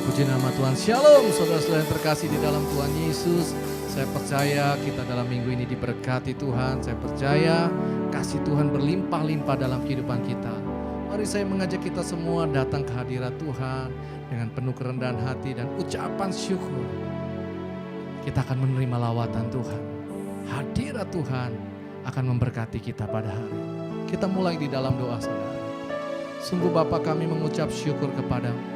Puji nama Tuhan. Shalom saudara-saudara yang terkasih di dalam Tuhan Yesus. Saya percaya kita dalam minggu ini diberkati Tuhan. Saya percaya kasih Tuhan berlimpah-limpah dalam kehidupan kita. Mari saya mengajak kita semua datang ke hadirat Tuhan dengan penuh kerendahan hati dan ucapan syukur. Kita akan menerima lawatan Tuhan. Hadirat Tuhan akan memberkati kita pada hari. Kita mulai di dalam doa saudara. Sungguh Bapa, kami mengucap syukur kepadamu.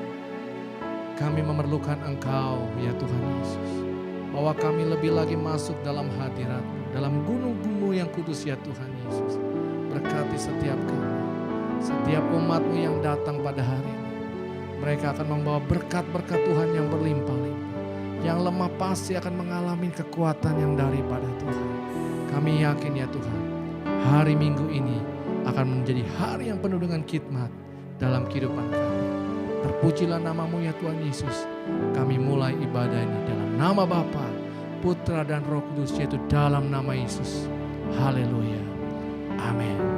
Kami memerlukan Engkau ya Tuhan Yesus. Bahwa kami lebih lagi masuk dalam hadirat-Mu, dalam gunung-gunung yang kudus ya Tuhan Yesus. Berkati setiap kami, setiap umat-Mu yang datang pada hari ini. Mereka akan membawa berkat-berkat Tuhan yang berlimpah-limpah. Yang lemah pasti akan mengalami kekuatan yang daripada Tuhan. Kami yakin ya Tuhan, hari Minggu ini akan menjadi hari yang penuh dengan khidmat dalam kehidupan kami. Terpujilah namamu ya Tuhan Yesus. Kami mulai ibadah ini dalam nama Bapa, Putra dan Roh Kudus, yaitu dalam nama Yesus. Haleluya. Amin.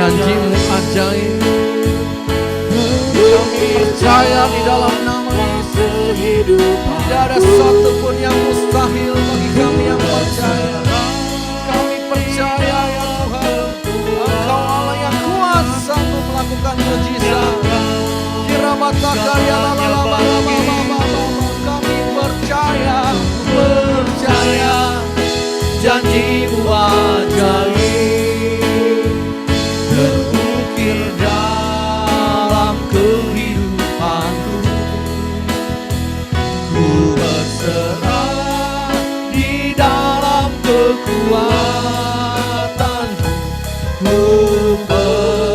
Janjimu ajaib. Kami percaya di dalam nama Yesus. Tidak ada satupun yang mustahil bagi kami yang percaya. Kami percaya ya Tuhan, Engkau Allah yang kuasa untuk melakukan mujizat. Kirabataka ya lama. Kami percaya, janjimu ajaib terukir dalam kehidupanku. Ku berserah di dalam kekuatanmu. Ku percaya,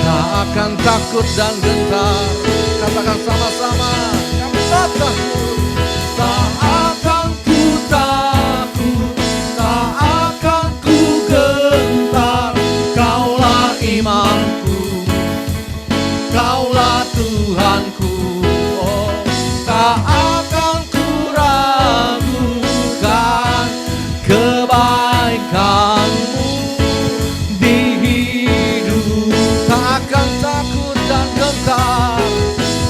tak akan takut dan gentar. Katakan sama-sama, kami tak takut. Tak akan ku takut, tak akan ku gentar. Kaulah imanku, Kaulah Tuhanku. Oh, tak akan ku ragukan kebaikan-Mu di hidup. Tak akan takut dan gentar.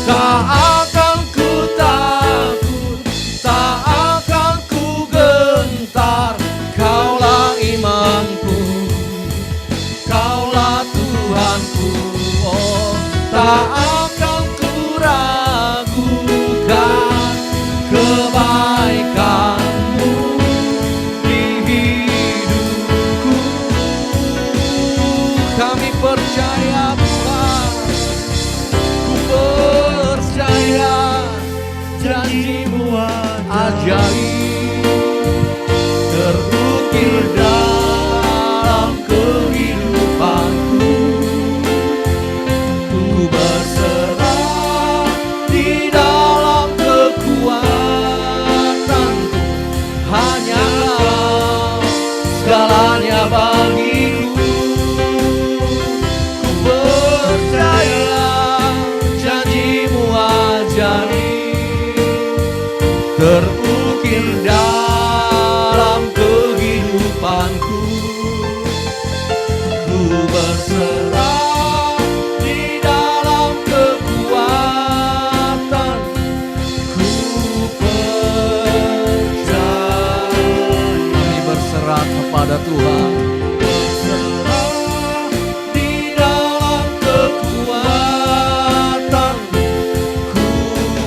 Tak akan ku takut, tak akan ku gentar. Kaulah imanku, Kaulah Tuhanku. Oh, tak akan ku ragukan kebaikan-Mu di hidupku. Kami percaya Tuhan, ku percaya janjimu ajaib terukir dalam kehidupanku. Ku berserah di dalam kekuatanmu. Hanya Kau segalanya bagiku. Ku percaya janjimu ajaib terukir dalam kehidupanku. Ku berserah di dalam kekuatan. Ku percaya. Kami berserah kepada Tuhan. Berserah di dalam kekuatan. Ku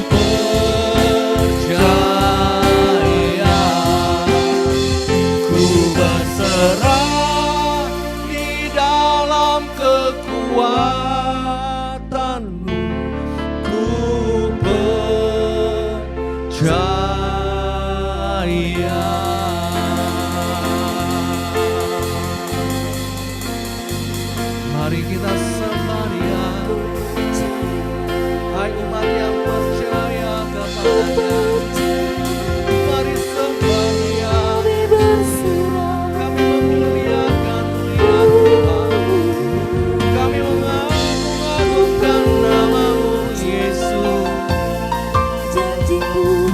percaya. Ku berserah di dalam kekuatan-Mu. Ku percaya. Mari kita sembah Dia. Hai umat yang percaya kepada-Nya, mari sembah Dia. Kami memuliakan-Mu ya Tuhan. Kami mengagung-agungkan nama-Mu Yesus.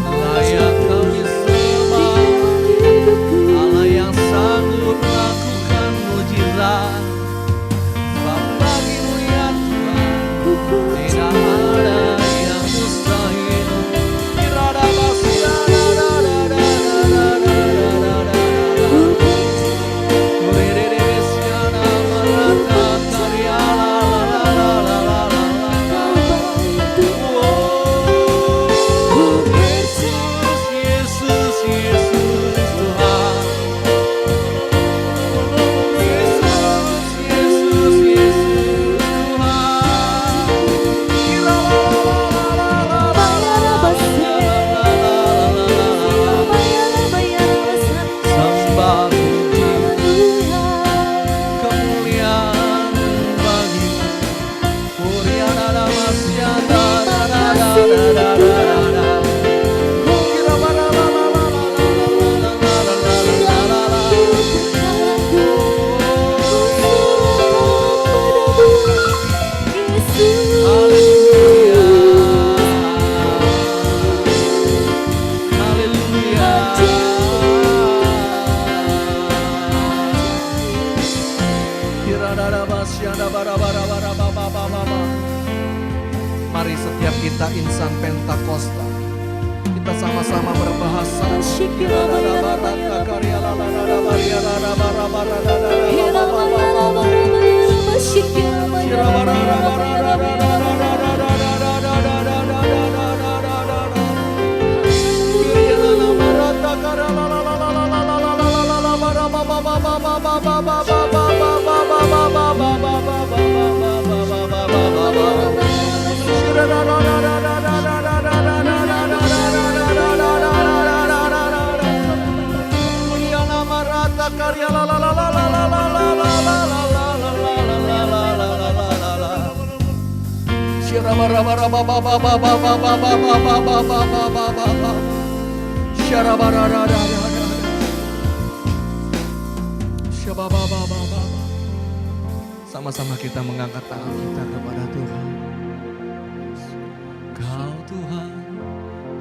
Layak kami sembah, Allah yang sanggup melakukan mujizat. Bapa Mari setiap kita insan Pentakosta, kita sama-sama berbahasa. Sama-sama kita mengangkat tangan kita kepada Tuhan. Kau Tuhan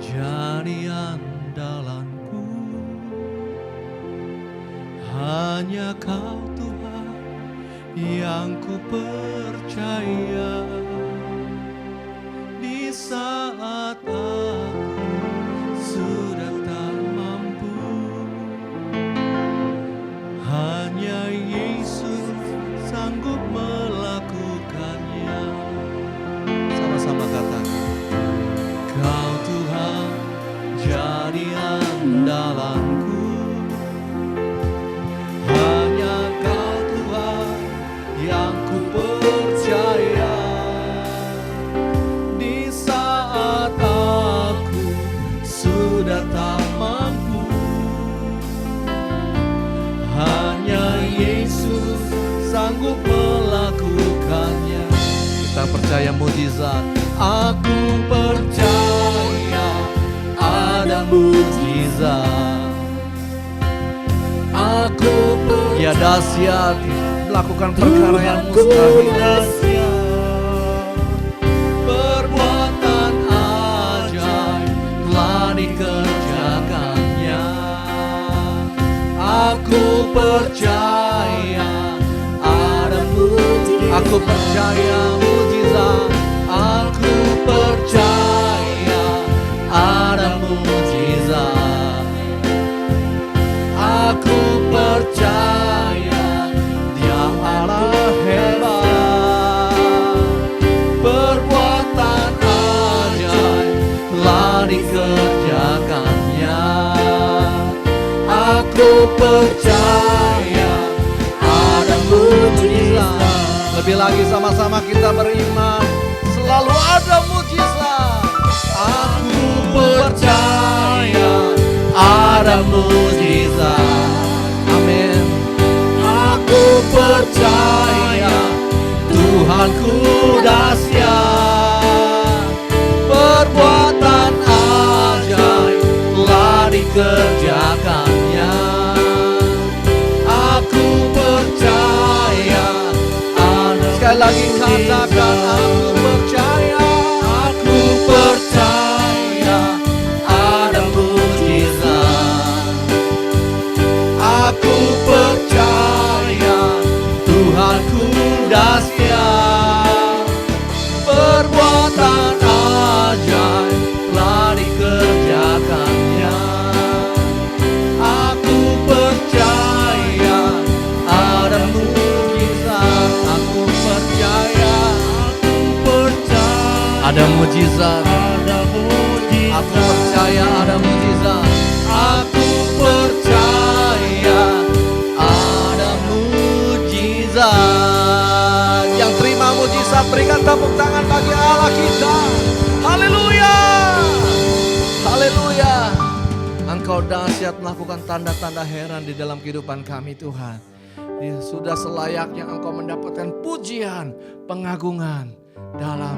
jadi andalanku, hanya Kau Tuhan yang ku percaya. Di saat aku sudah tak mampu, hanya Yesus sanggup melakukannya. Sama-sama katakan, Kau Tuhan jadi andalanku, hanya Kau Tuhan yang ku percaya. Di saat aku sudah tak mampu, hanya Yesus sanggup melakukannya. Kita percaya mujizat. Aku percaya ada mujizat. Aku percaya dahsyat melakukan perkara yang mustahil. Perbuatan ajaib telah dikerjakannya. Aku percaya ada mujizat. Aku percaya mujizat. Aku percaya ada mujizat. Aku percaya Dia Allah hebat. Perbuatan ajaib telah dikerjakannya. Aku percaya ada mujizat. Lebih lagi sama-sama kita beriman, selalu ada mujizat. Aku percaya ada mujizat. Amin. Aku percaya Tuhanku dahsyat. Perbuatan ajaib telah dikerjakannya. Aku percaya ada. Sekali lagi katakan, aku percaya. Aku percaya ada mujizat. Aku percaya Tuhanku dahsyat. Perbuatan ajaib telah dikerjakannya. Aku percaya ada mujizat. Aku percaya ada mujizat. Aku percaya ada mujizat. Aku percaya ada mujizat. Yang terima mujizat, berikan tepuk tangan bagi Allah kita. Haleluya. Haleluya. Engkau dahsyat melakukan tanda-tanda heran di dalam kehidupan kami Tuhan. Ya, sudah selayaknya Engkau mendapatkan pujian, pengagungan dalam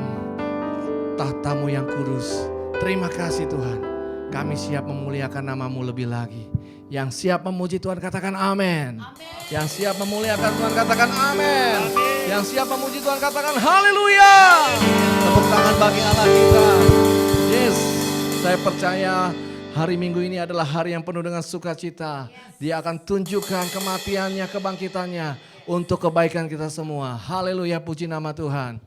tahta-Mu yang kudus. Terima kasih Tuhan. Kami siap memuliakan nama-Mu lebih lagi. Yang siap memuji Tuhan katakan amin. Yang siap memuliakan Tuhan katakan amin. Yang siap memuji Tuhan katakan haleluya. Tepuk tangan bagi Allah kita. Yes, saya percaya hari Minggu ini adalah hari yang penuh dengan sukacita. Dia akan tunjukkan kematiannya, kebangkitannya untuk kebaikan kita semua. Haleluya, puji nama Tuhan.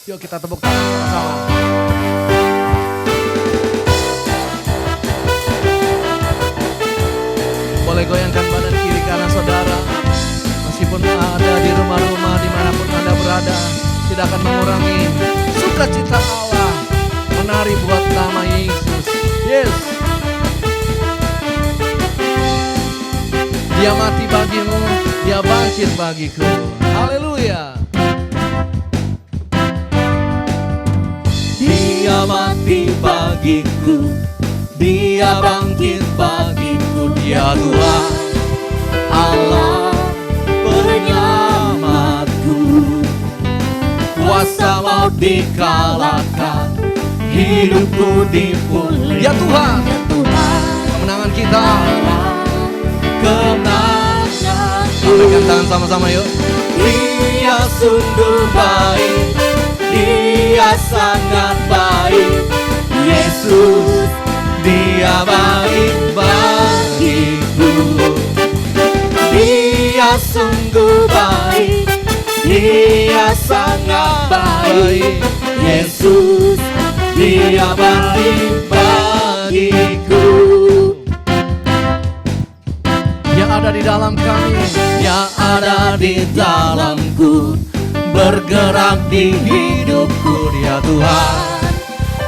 Yuk kita tepuk tangan sama-sama. Boleh goyangkan badan kiri kanan saudara. Meskipun ada di rumah-rumah dimanapun Anda berada, tidak akan mengurangi sukacita Allah. Menari buat nama Yesus. Yes. Dia mati bagimu, dia bangkit bagiku. Haleluya. Dia mati bagiku, dia bangkit bagiku. Dia Tuhan Allah penyelamatku. Kuasa maut dikalahkan, hidupku dipulihkan. Ya Tuhan, ya Tuhan, kemenangan kita. Kemenanganku. Berikan tangan sama-sama yuk. Dia sungguh baik, dia sangat baik. Yesus, dia baik bagiku. Dia sungguh baik, dia sangat baik. Yesus, dia baik bagiku. Dia ada di dalam kami, Dia ada di dalamku, bergerak di hidupku. Dia Tuhan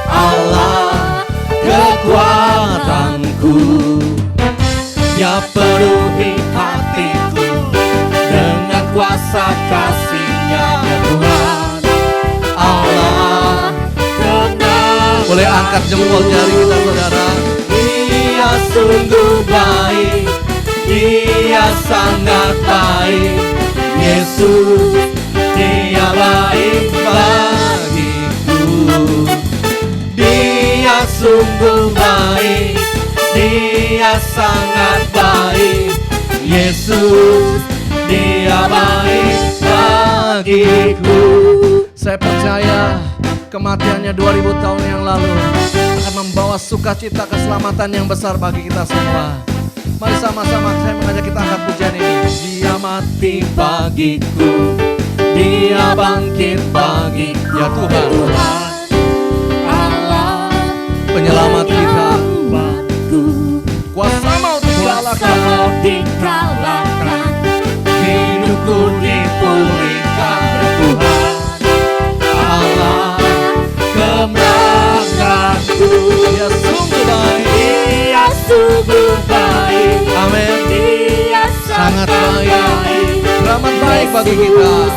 Allah kekuatanku. Dia penuhi hatiku dengan kuasa kasih-Nya. Ya Tuhan Allah kemenanganku. boleh angkat jempol jari kita saudara. Dia sungguh baik, dia sangat baik. Yesus, dia baik bagiku. Dia sungguh baik, dia sangat baik. Yesus, dia baik bagiku. Saya percaya kematiannya 2000 tahun yang lalu akan membawa sukacita keselamatan yang besar bagi kita semua. Mari sama-sama saya mengajak kita angkat pujian ini. Dia mati bagiku, dia bangkit bagiku. Ya Tuhan, Allah penyelamat kita. Kuasa maut Kuasa maut dikalahkan, hidupku dipulihkan. Ya Tuhan Allah kemenanganku. Dia sungguh baik. Dia sungguh baik. Amin. Dia Sangat baik. Teramat baik bagi kita.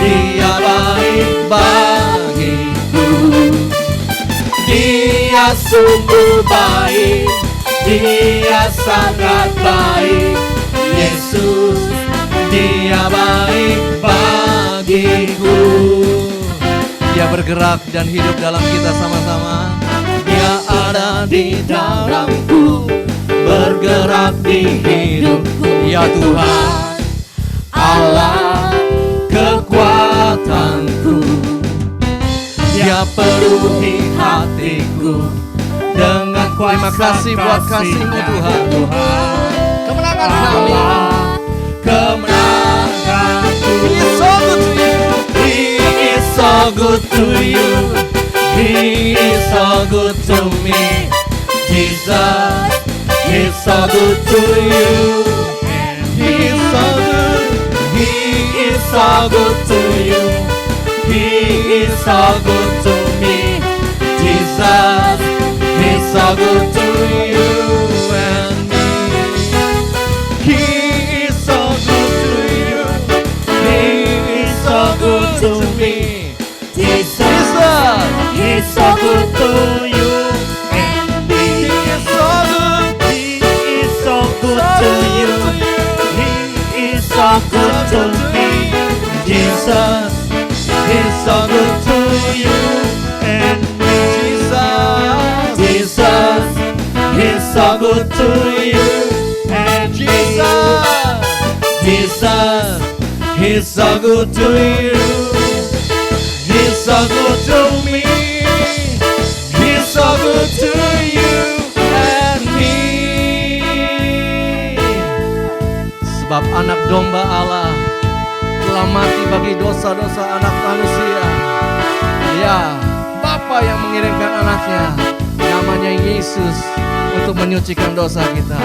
Dia baik bagiku. Dia sungguh baik, dia sangat baik. Yesus, dia baik bagiku. Dia bergerak dan hidup dalam kita sama-sama. Dia ada di dalamku, bergerak di hidupku. Ya Tuhan Allah kekuatanku. Dia penuhi hatiku dengan kuasa. Terima kasih buat kasih-Mu Tuhan. Kemenangan kami. Kemenanganku. He is so good to you. He is so good to you. He is so good to me. Jesus is so good to you. He is so good. He is so good to you. He is so good to me. Jesus is so good to you and me. He is so good to you. He is so good to me. Jesus is so good to you and me. He is so good. He is so good to you. He is so good to me. Jesus is so good to you and me. Jesus is so good to you and Jesus. Jesus is so good to you. He's so good to me. He's so good to you and me. Sebab anak domba Allah telah mati bagi dosa-dosa anak manusia. Ya, Bapa yang mengirimkan anaknya, namanya Yesus, untuk menyucikan dosa kita.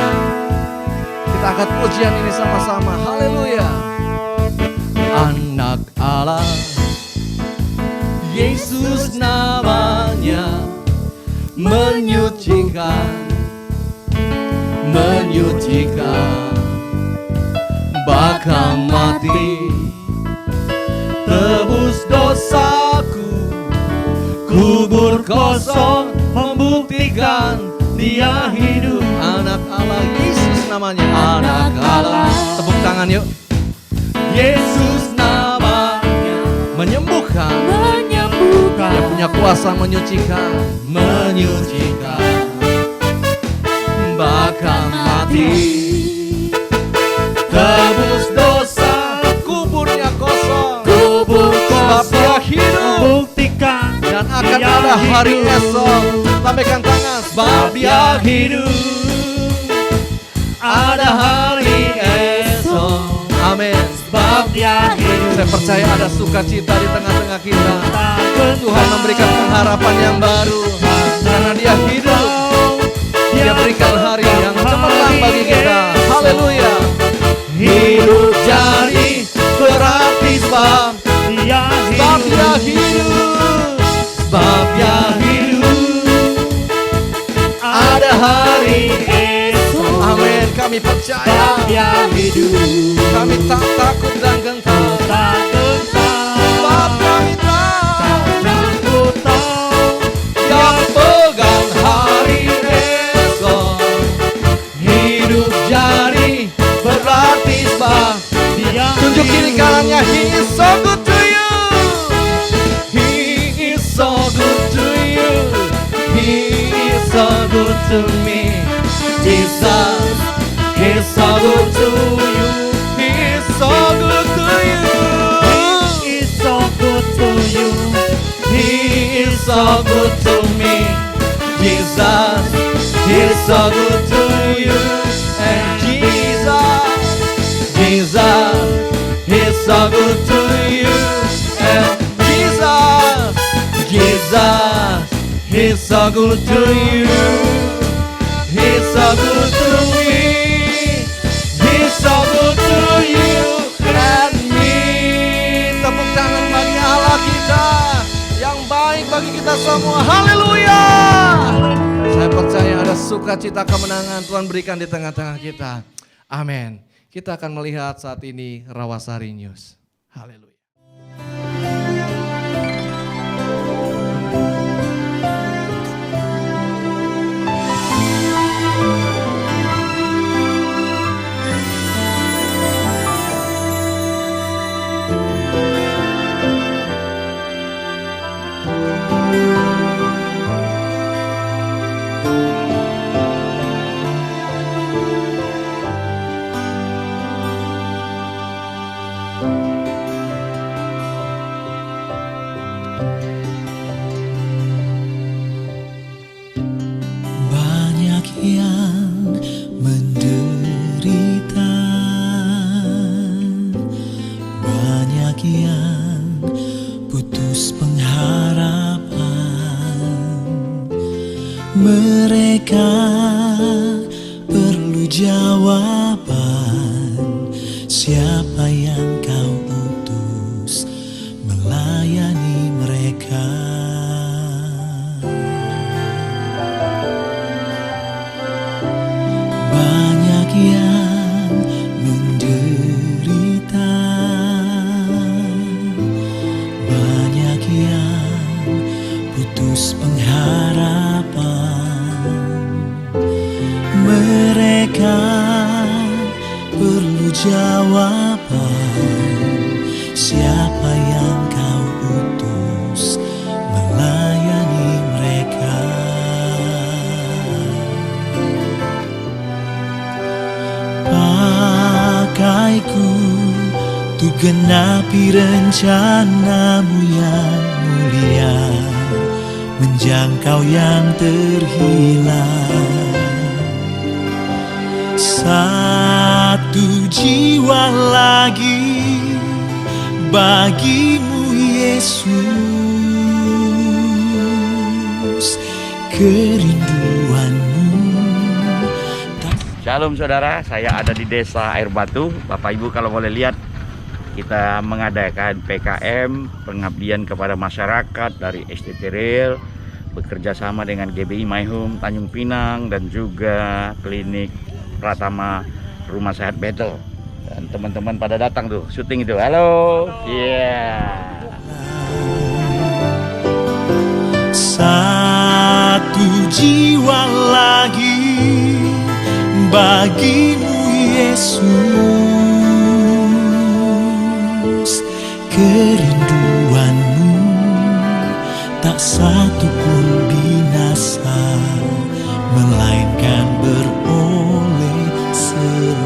Kita angkat pujian ini sama-sama. Haleluya. Anak Allah, Yesus namanya, menyucikan, bahkan mati, tebus dosaku. Kubur kosong membuktikan Dia hidup. Anak Allah, Yesus namanya, anak Allah. Tepuk tangan yuk. Yesus namanya, menyembuhkan, Dia punya kuasa menyucikan, bahkan mati, tebus dosa. Kuburnya kosong, sebab Dia hidup, membuktikan dan akan ada hari esok. Lambaikan tangan. Sebab Dia hidup, ada hari esok. Amin. Sebab Dia hidup. Saya percaya ada sukacita di tengah-tengah kita. Tuhan memberikan pengharapan yang baru, karena Dia hidup. Dia berikan hari yang cemerlang bagi kita. Haleluya. Hidup jadi berarti sebab Dia hidup. Sebab Dia hidup, ada hari esok. Amin. Kami percaya Dia hidup. kami tak takut dan gentar. Sebab kami tahu Dia pegang hari esok. Hidup jadi berarti sebab Dia tunjuk kiri kanannya. He is so good to you. He is so good to you. He is so good to me. Jesus is so good to you. He is so good to you. He is so good to you. He is so good to me. Jesus is so good to you. And Jesus is so good to you. And Jesus is so good to you. He's so good to me. He's so good to you and me. Tepuk tangan bagi Allah kita yang baik bagi kita semua. Haleluya. Saya percaya ada sukacita kemenangan Tuhan berikan di tengah-tengah kita. Amin. Kita akan melihat saat ini Rawasari News. Haleluya. Mereka perlu jawaban, siapa yang kau utus melayani mereka. Banyak yang menderita, banyak yang putus pengharapan. Mereka perlu jawaban, siapa yang kau utus melayani mereka. Pakaiku untuk genapi rencanamu yang mulia, menjangkau yang terhilang. satu jiwa lagi bagimu Yesus, kerinduanmu. Shalom saudara, saya ada di desa Air Batu. Bapak Ibu kalau boleh lihat, kita mengadakan PKM, pengabdian kepada masyarakat dari STT Rail, bekerja sama dengan GBI My Home Tanjung Pinang dan juga klinik Pratama Rumah Sehat Betel. Dan teman-teman pada datang tuh, syuting itu. Halo, Satu jiwa lagi bagimu Yesus, kerinduanmu tak satu pun binasa, melainkan beroleh selamat.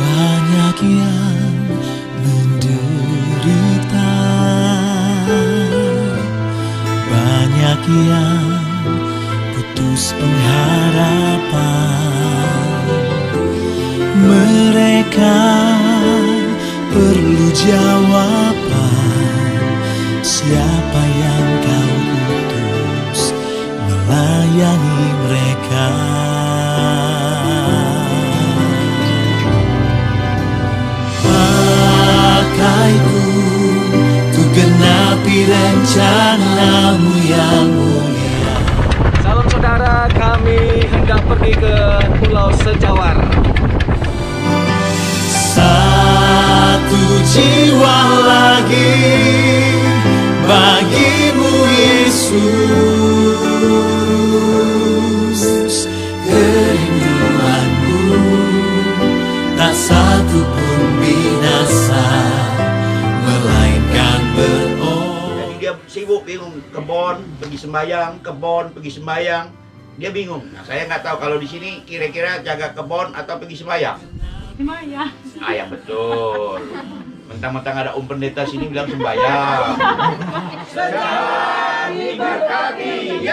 Banyak yang menderita, banyak yang putus pengharapan. Mereka perlu jawaban, siapa yang kau utus melayani mereka. Pakaiku ku genapi rencanamu yang mulia. Salam saudara, kami hendak pergi ke Pulau Sejawar. Satu jiwa lagi bagimu Yesus, kerinduanmu tak satu pun binasa, melainkan beroleh. Jadi dia sibuk bingung, kebon pergi sembayang, kebon pergi sembayang. Dia bingung. Nah, saya nggak tahu kalau di sini kira-kira jaga kebon atau pergi sembayang. Sembayang. Ah ya betul. Mentang-mentang ada pendeta sini bilang sembayang. Sedang diberkati.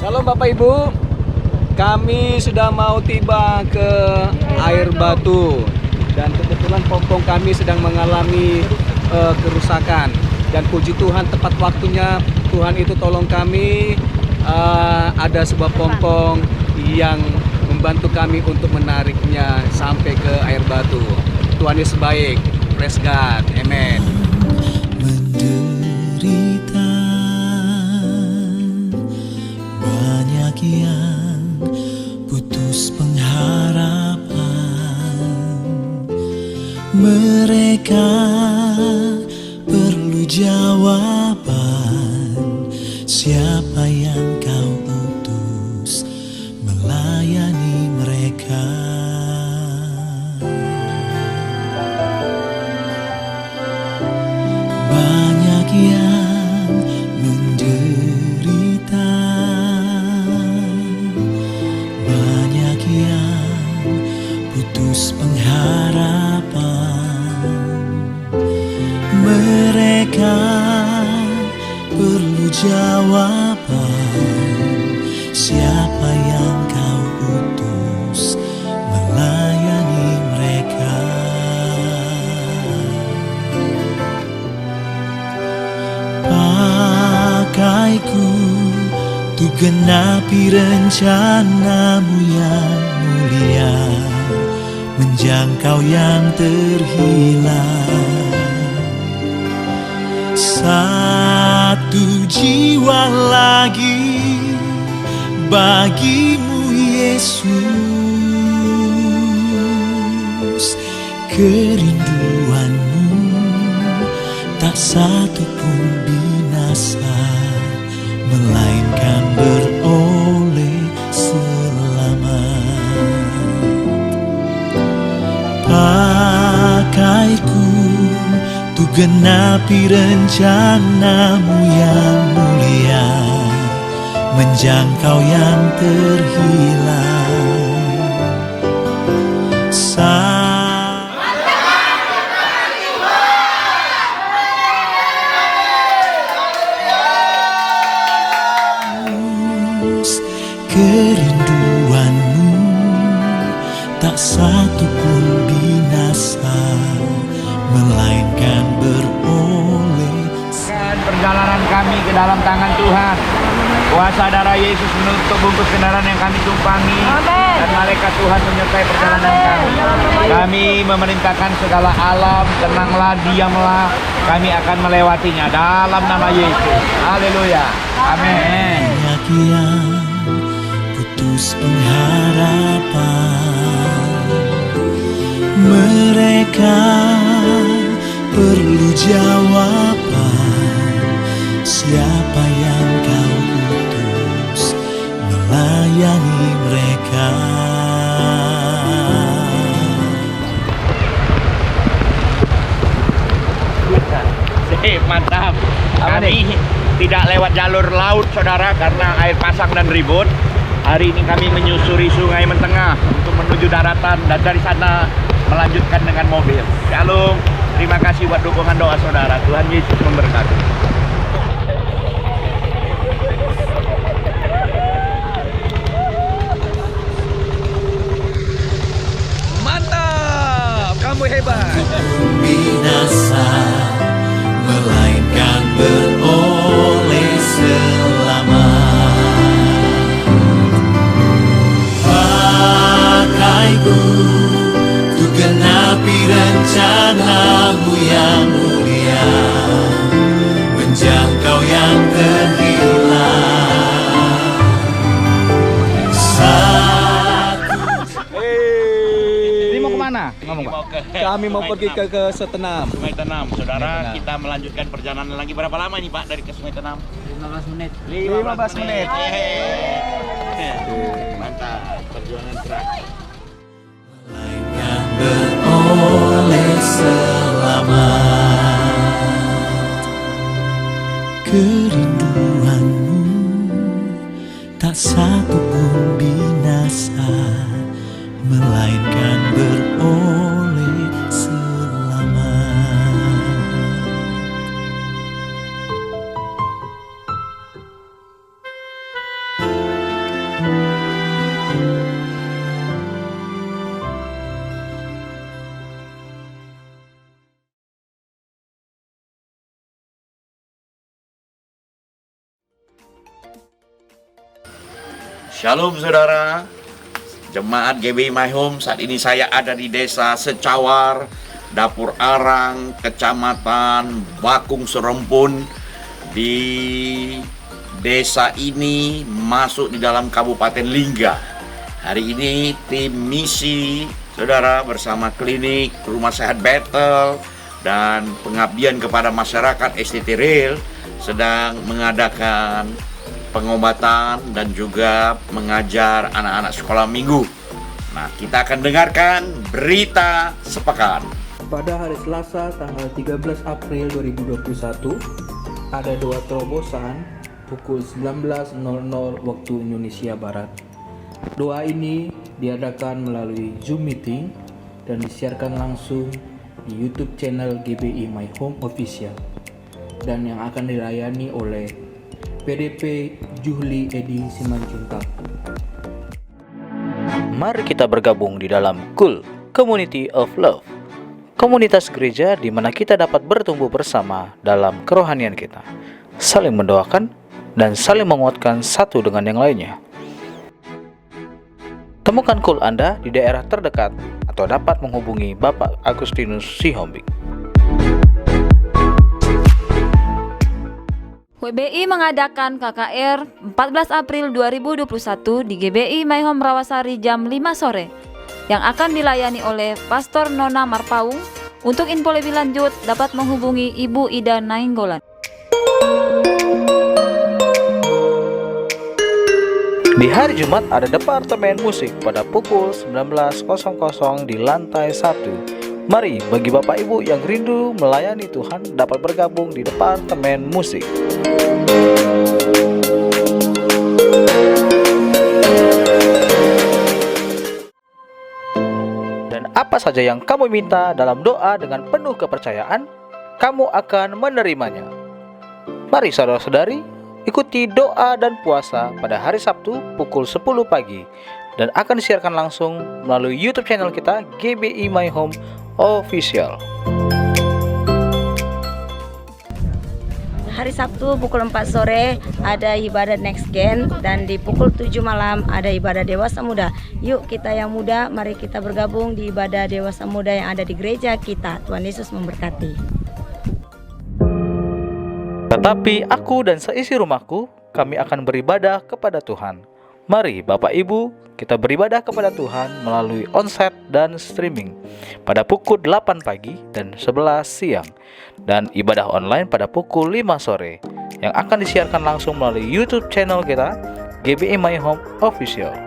Shalom Bapak Ibu, kami sudah mau tiba ke Air Batu dan kebetulan pompong kami sedang mengalami kerusakan, dan puji Tuhan tepat waktunya Tuhan itu tolong kami. Ada sebuah pompong yang membantu kami untuk menariknya sampai ke Air Batu. Tuhan Yesus baik, praise God, amen. Menderita, banyak yang putus pengharapan. Mereka perlu jawaban, siapa yang kau utus melayani mereka. Banyak yang menderita, banyak yang putus pengharapan. Mereka perlu jawaban, siapa yang kau utus melayani mereka. Pakaiku untuk genapi rencanamu yang mulia, menjangkau yang terhilang. Satu jiwa lagi bagimu Yesus, kerinduanmu tak satu pun binasa, melainkan beroleh selamat. Pakaiku untuk genapi rencanamu yang mulia, menjangkau yang terhilang. Kerinduanmu tak satu pun binasa, melainkan beroleh. Perjalanan kami ke dalam tangan Tuhan. Kuasa darah Yesus menutup bungkus kendaraan yang kami tumpangi. Dan malaikat Tuhan menyertai perjalanan kami. Kami memerintahkan segala alam, tenanglah, diamlah. Kami akan melewatinya dalam nama Yesus. Haleluya. Amin. Kian putus pengharapan, mereka perlu jawaban. Siapa yang kau utus melayani mereka? Mantap. Kami tidak lewat jalur laut, saudara, karena air pasang dan ribut. Hari ini kami menyusuri Sungai Mentengah untuk menuju daratan dan dari sana melanjutkan dengan mobil. Shalom. Terima kasih buat dukungan doa saudara. Tuhan Yesus memberkati. Mantap, kamu hebat. Binasa, melainkan beroleh selamat. Pakaiku untuk genapi rencanamu yang mulia, menjangkau yang terhilang. Ini mau kemana? Ngomong, Pak. Kami mau pergi ke Setenam. Sungai Tenam, saudara. Kita melanjutkan perjalanan lagi. Berapa lama ini, Pak, dari ke Sungai Tenam? 15 menit. 15 menit. Mantap. Perjuangan terakhir. Melainkan beroleh selamat. Kerinduanmu tak satu pun binasa, melainkan beroleh selamat. Shalom saudara, jemaat GBI My Home. Saat ini saya ada di desa Secawar, Dapur Arang, Kecamatan Bakung Serempun. Di desa ini masuk di dalam Kabupaten Lingga. Hari ini tim misi saudara bersama klinik Rumah Sehat Bethel dan pengabdian kepada masyarakat STT Rail sedang mengadakan pengobatan dan juga mengajar anak-anak sekolah minggu. Nah, kita akan dengarkan berita sepekan. Pada hari Selasa tanggal 13 April 2021, ada doa terobosan pukul 19.00 waktu Indonesia Barat. Doa ini diadakan melalui Zoom meeting dan disiarkan langsung di YouTube channel GBI My Home Official dan yang akan dilayani oleh PDP Juhli Edi Simanjuntak. Mari kita bergabung di dalam KUL, Community of Love, komunitas gereja di mana kita dapat bertumbuh bersama dalam kerohanian kita, saling mendoakan dan saling menguatkan satu dengan yang lainnya. Temukan KUL Anda di daerah terdekat atau dapat menghubungi Bapak Agustinus Sihombing. WBI mengadakan KKR 14 April 2021 di GBI My Home Rawasari jam 5 sore yang akan dilayani oleh Pastor Nona Marpaung. Untuk info lebih lanjut dapat menghubungi Ibu Ida Nainggolan. Di hari Jumat ada departemen musik pada pukul 19.00 di lantai 1 Mari bagi Bapak Ibu yang rindu melayani Tuhan dapat bergabung di Departemen Musik. Dan apa saja yang kamu minta dalam doa dengan penuh kepercayaan, kamu akan menerimanya. Mari saudara-saudari, ikuti doa dan puasa pada hari Sabtu pukul 10 pagi dan akan disiarkan langsung melalui YouTube channel kita GBI My Home Official. Hari Sabtu pukul 4 sore ada ibadah Next Gen dan di pukul 7 malam ada ibadah Dewasa Muda. Yuk kita yang muda, mari kita bergabung di ibadah Dewasa Muda yang ada di gereja kita. Tuhan Yesus memberkati. Tetapi aku dan seisi rumahku, kami akan beribadah kepada Tuhan. Mari Bapak Ibu, kita beribadah kepada Tuhan melalui onsite dan streaming pada pukul 8 pagi dan 11 siang, dan ibadah online pada pukul 5 sore yang akan disiarkan langsung melalui YouTube channel kita GBI My Home Official.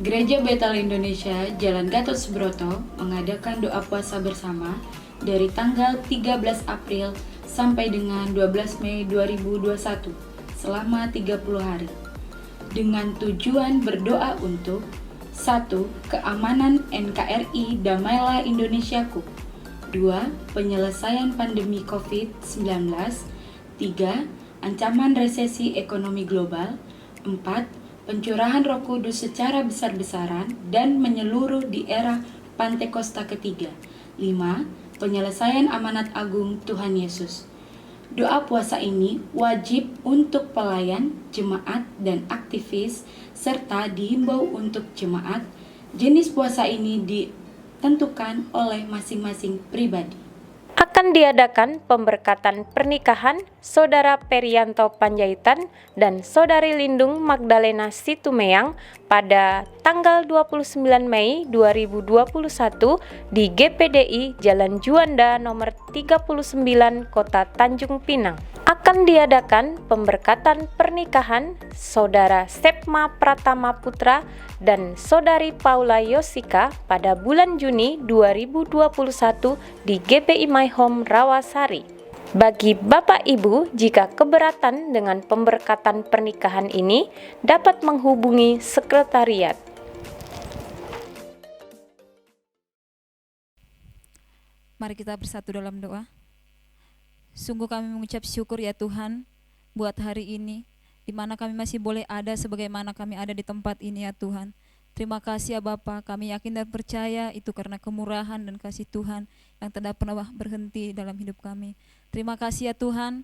Gereja Betel Indonesia Jalan Gatot Subroto mengadakan doa puasa bersama dari tanggal 13 April sampai dengan 12 Mei 2021 selama 30 hari dengan tujuan berdoa untuk 1. Keamanan NKRI Damailah Indonesiaku, 2. Penyelesaian pandemi COVID-19, 3. Ancaman resesi ekonomi global, 4. Pencurahan Roh Kudus secara besar-besaran dan menyeluruh di era Pantekosta ketiga, 5. Penyelesaian amanat agung Tuhan Yesus. Doa puasa ini wajib untuk pelayan, jemaat, dan aktivis, serta dihimbau untuk jemaat. Jenis puasa ini ditentukan oleh masing-masing pribadi. Akan diadakan pemberkatan pernikahan Saudara Perianto Panjaitan dan Saudari Lindung Magdalena Situmeang pada tanggal 29 Mei 2021 di GPDI Jalan Juanda nomor 39 Kota Tanjung Pinang. Akan diadakan pemberkatan pernikahan Saudara Sepma Pratama Putra dan Saudari Paula Yosika pada bulan Juni 2021 di GBI My Home Rawasari. Bagi Bapak Ibu, jika keberatan dengan pemberkatan pernikahan ini, dapat menghubungi sekretariat. Mari kita bersatu dalam doa. Sungguh kami mengucap syukur ya Tuhan buat hari ini, di mana kami masih boleh ada sebagaimana kami ada di tempat ini ya Tuhan. Terima kasih ya Bapa, kami yakin dan percaya itu karena kemurahan dan kasih Tuhan yang tidak pernah berhenti dalam hidup kami. Terima kasih ya Tuhan,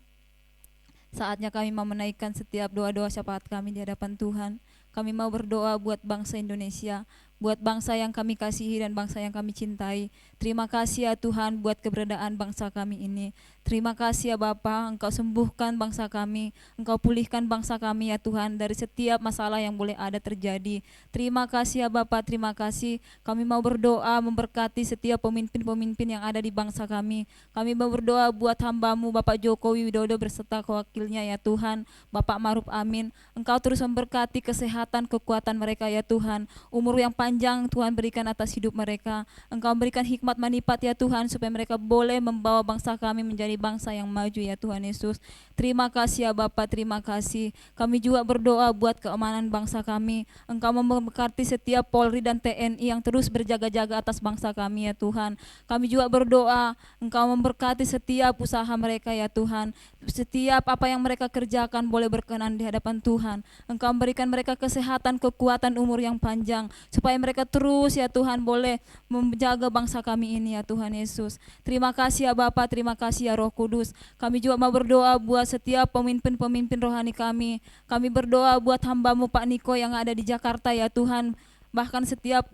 saatnya kami mau menaikkan setiap doa-doa syafaat kami di hadapan Tuhan. Kami mau berdoa buat bangsa Indonesia, buat bangsa yang kami kasihi dan bangsa yang kami cintai. Terima kasih ya Tuhan buat keberadaan bangsa kami ini. Terima kasih ya Bapa, Engkau sembuhkan bangsa kami, Engkau pulihkan bangsa kami ya Tuhan dari setiap masalah yang boleh ada terjadi. Terima kasih ya Bapa, terima kasih. Kami mau berdoa memberkati setiap pemimpin-pemimpin yang ada di bangsa kami. Kami mau berdoa buat hamba-Mu Bapak Jokowi Widodo berserta wakilnya ya Tuhan, Bapak Maruf Amin. Engkau terus memberkati kesehatan, kekuatan mereka ya Tuhan. Umur yang panjang Tuhan berikan atas hidup mereka. Engkau berikan hikmat manipat ya Tuhan supaya mereka boleh membawa bangsa kami menjadi bangsa yang maju ya Tuhan Yesus. Terima kasih ya Bapa, terima kasih. Kami juga berdoa buat keamanan bangsa kami. Engkau memberkati setiap Polri dan TNI yang terus berjaga-jaga atas bangsa kami ya Tuhan. Kami juga berdoa Engkau memberkati setiap usaha mereka ya Tuhan. Setiap apa yang mereka kerjakan boleh berkenan di hadapan Tuhan. Engkau memberikan mereka kesehatan, kekuatan, umur yang panjang supaya mereka terus ya Tuhan boleh menjaga bangsa kami ini ya Tuhan Yesus. Terima kasih ya Bapa, terima kasih ya Roh Kudus. Kami juga mau berdoa buat setiap pemimpin-pemimpin rohani kami. Kami berdoa buat hamba-Mu Pak Niko yang ada di Jakarta ya Tuhan. Bahkan setiap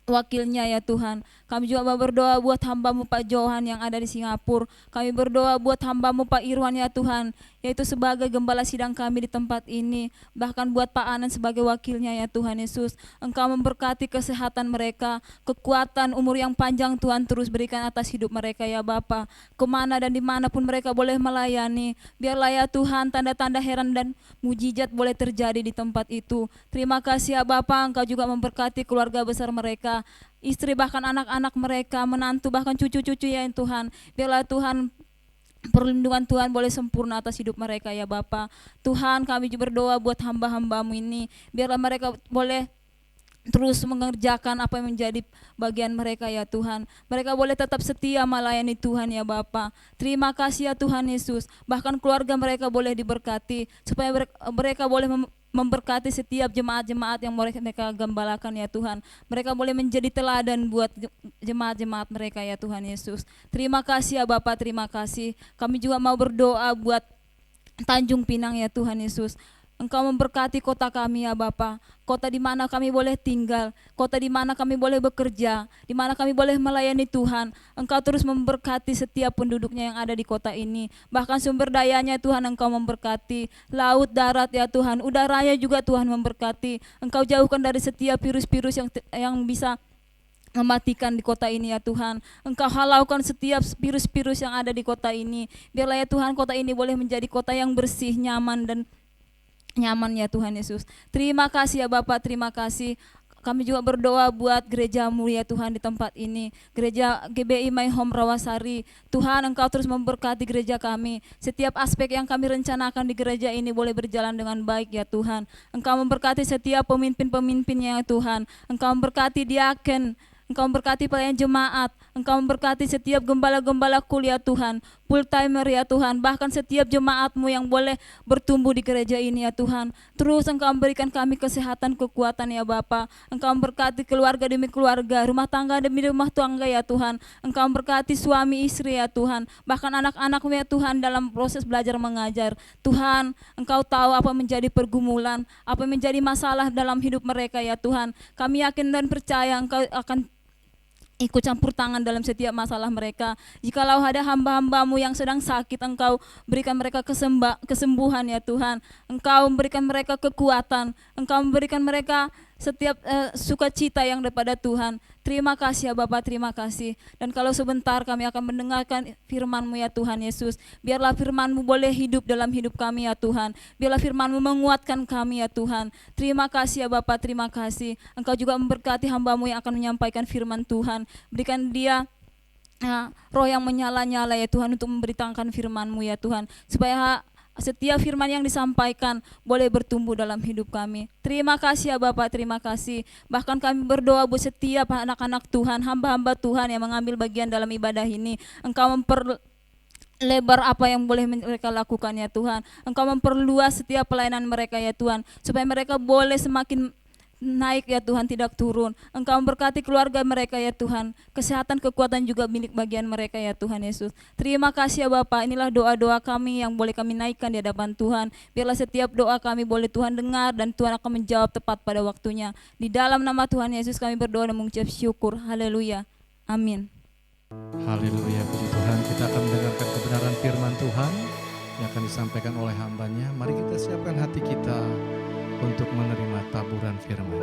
wakilnya ya Tuhan. Kami juga mau berdoa buat hamba-Mu Pak Johan yang ada di Singapura. Kami berdoa buat hamba-Mu Pak Irwan ya Tuhan yaitu sebagai gembala sidang kami di tempat ini. Bahkan buat Pak Anan sebagai wakilnya ya Tuhan Yesus. Engkau memberkati kesehatan mereka, kekuatan, umur yang panjang Tuhan terus berikan atas hidup mereka ya Bapa. Kemana dan dimanapun mereka boleh melayani, biarlah ya Tuhan tanda-tanda heran dan mujizat boleh terjadi di tempat itu. Terima kasih ya Bapa, Engkau juga memberkati keluarga besar mereka, istri bahkan anak-anak mereka, menantu bahkan cucu-cucu ya Tuhan. Biarlah Tuhan perlindungan Tuhan boleh sempurna atas hidup mereka ya Bapa. Tuhan kami juga berdoa buat hamba-hambamu ini, biarlah mereka boleh terus mengerjakan apa yang menjadi bagian mereka ya Tuhan. Mereka boleh tetap setia melayani Tuhan ya Bapa. Terima kasih ya Tuhan Yesus. Bahkan keluarga mereka boleh diberkati, supaya mereka boleh memberkati setiap jemaat-jemaat yang mereka gembalakan ya Tuhan. Mereka boleh menjadi teladan buat jemaat-jemaat mereka ya Tuhan Yesus. Terima kasih ya Bapa, terima kasih. Kami juga mau berdoa buat Tanjung Pinang ya Tuhan Yesus. Engkau memberkati kota kami ya Bapa, kota di mana kami boleh tinggal, kota di mana kami boleh bekerja, di mana kami boleh melayani Tuhan. Engkau terus memberkati setiap penduduknya yang ada di kota ini, bahkan sumber dayanya Tuhan Engkau memberkati, laut, darat ya Tuhan, udaranya juga Tuhan memberkati. Engkau jauhkan dari setiap virus-virus yang bisa mematikan di kota ini ya Tuhan. Engkau halaukan setiap virus-virus yang ada di kota ini. Biarlah ya Tuhan kota ini boleh menjadi kota yang bersih, nyaman ya Tuhan Yesus. Terima kasih ya Bapak, terima kasih. Kami juga berdoa buat gerejamu ya Tuhan di tempat ini, gereja GBI My Home Rawasari. Tuhan Engkau terus memberkati gereja kami, setiap aspek yang kami rencanakan di gereja ini boleh berjalan dengan baik ya Tuhan. Engkau memberkati setiap pemimpin-pemimpinnya ya Tuhan. Engkau memberkati diaken, Engkau memberkati pelayan jemaat, Engkau memberkati setiap gembala-gembala kuliah Tuhan, full timer ya Tuhan, bahkan setiap jemaatmu yang boleh bertumbuh di gereja ini ya Tuhan. Terus Engkau memberikan kami kesehatan, kekuatan ya Bapa. Engkau memberkati keluarga demi keluarga, rumah tangga demi rumah tangga ya Tuhan. Engkau memberkati suami istri ya Tuhan, bahkan anak-anakmu ya Tuhan dalam proses belajar mengajar. Tuhan, Engkau tahu apa menjadi pergumulan, apa menjadi masalah dalam hidup mereka ya Tuhan. Kami yakin dan percaya Engkau akan ikut campur tangan dalam setiap masalah mereka. Jikalau ada hamba-hambamu yang sedang sakit, Engkau berikan mereka kesembuhan ya Tuhan. Engkau memberikan mereka kekuatan, Engkau memberikan mereka setiap sukacita yang daripada Tuhan. Terima kasih ya Bapak, terima kasih. Dan kalau sebentar kami akan mendengarkan firman-Mu ya Tuhan Yesus. Biarlah firman-Mu boleh hidup dalam hidup kami ya Tuhan. Biarlah firman-Mu menguatkan kami ya Tuhan. Terima kasih ya Bapak, terima kasih. Engkau juga memberkati hamba-Mu yang akan menyampaikan firman Tuhan. Berikan dia roh yang menyala-nyala ya Tuhan untuk memberitakan firman-Mu ya Tuhan. Supaya setiap firman yang disampaikan boleh bertumbuh dalam hidup kami. Terima kasih ya Bapak, terima kasih. Bahkan kami berdoa buat setiap anak-anak Tuhan, hamba-hamba Tuhan yang mengambil bagian dalam ibadah ini. Engkau memperlebar apa yang boleh mereka lakukan ya Tuhan. Engkau memperluas setiap pelayanan mereka ya Tuhan, supaya mereka boleh semakin naik ya Tuhan, tidak turun. Engkau memberkati keluarga mereka ya Tuhan, kesehatan, kekuatan juga milik bagian mereka ya Tuhan Yesus. Terima kasih ya Bapak, inilah doa-doa kami yang boleh kami naikkan di hadapan Tuhan. Biarlah setiap doa kami boleh Tuhan dengar dan Tuhan akan menjawab tepat pada waktunya. Di dalam nama Tuhan Yesus kami berdoa dan mengucap syukur. Haleluya, amin. Haleluya, puji Tuhan. Kita akan mendengarkan kebenaran firman Tuhan yang akan disampaikan oleh hambanya. Mari kita siapkan hati kita untuk menerima taburan firman.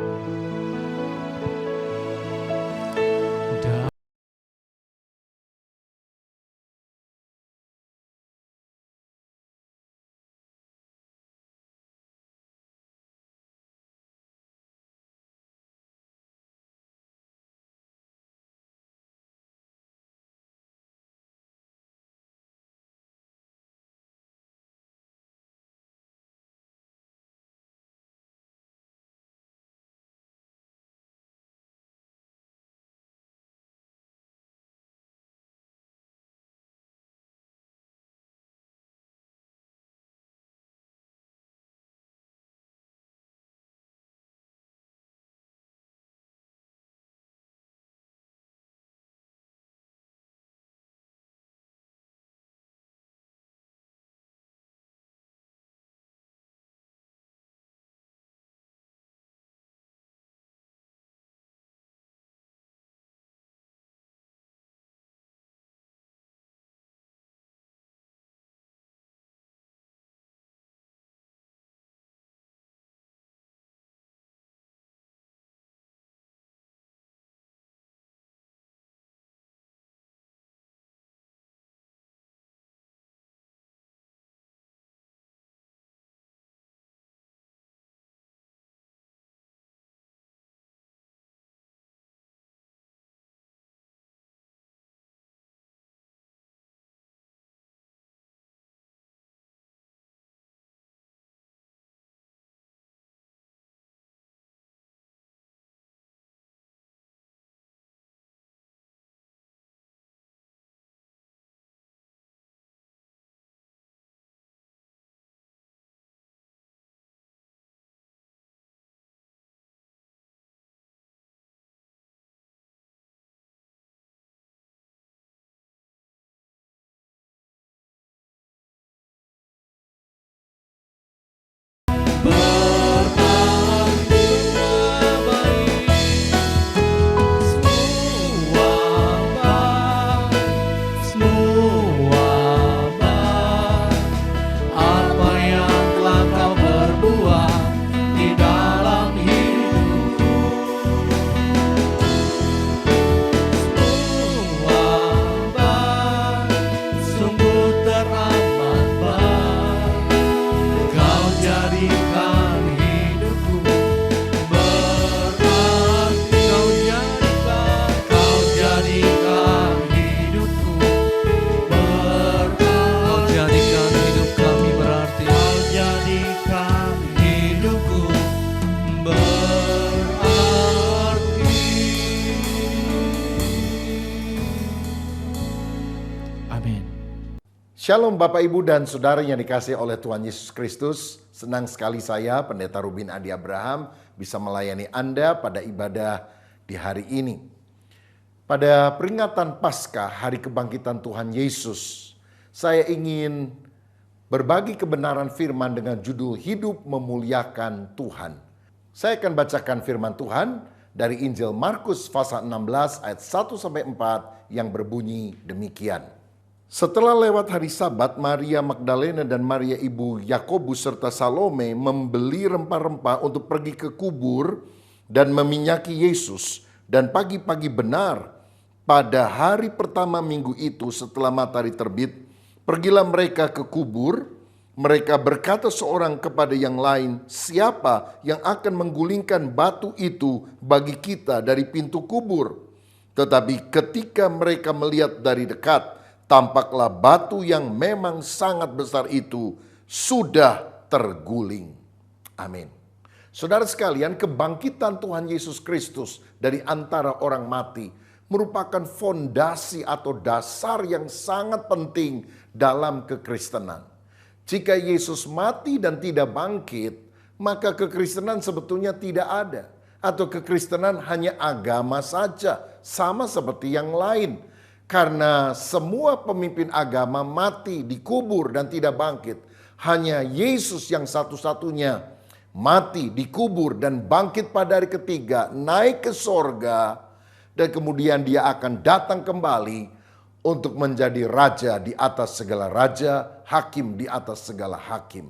Shalom Bapak Ibu dan Saudara yang dikasihi oleh Tuhan Yesus Kristus. Senang sekali saya, Pendeta Rubin Adi Abraham, bisa melayani Anda pada ibadah di hari ini. Pada peringatan Paskah, Hari Kebangkitan Tuhan Yesus, saya ingin berbagi kebenaran firman dengan judul Hidup Memuliakan Tuhan. Saya akan bacakan firman Tuhan dari Injil Markus pasal 16 ayat 1-4 yang berbunyi demikian. Setelah lewat hari Sabat, Maria Magdalena dan Maria ibu Yakobus serta Salome membeli rempah-rempah untuk pergi ke kubur dan meminyaki Yesus. Dan pagi-pagi benar, pada hari pertama minggu itu setelah matahari terbit, pergilah mereka ke kubur. Mereka berkata seorang kepada yang lain, siapa yang akan menggulingkan batu itu bagi kita dari pintu kubur? Tetapi ketika mereka melihat dari dekat, tampaklah batu yang memang sangat besar itu sudah terguling. Amin. Saudara sekalian, kebangkitan Tuhan Yesus Kristus dari antara orang mati merupakan fondasi atau dasar yang sangat penting dalam kekristenan. Jika Yesus mati dan tidak bangkit, maka kekristenan sebetulnya tidak ada. Atau kekristenan hanya agama saja, sama seperti yang lain. Karena semua pemimpin agama mati, dikubur dan tidak bangkit. Hanya Yesus yang satu-satunya mati, dikubur dan bangkit pada hari ketiga, naik ke sorga. Dan kemudian dia akan datang kembali untuk menjadi raja di atas segala raja, hakim di atas segala hakim.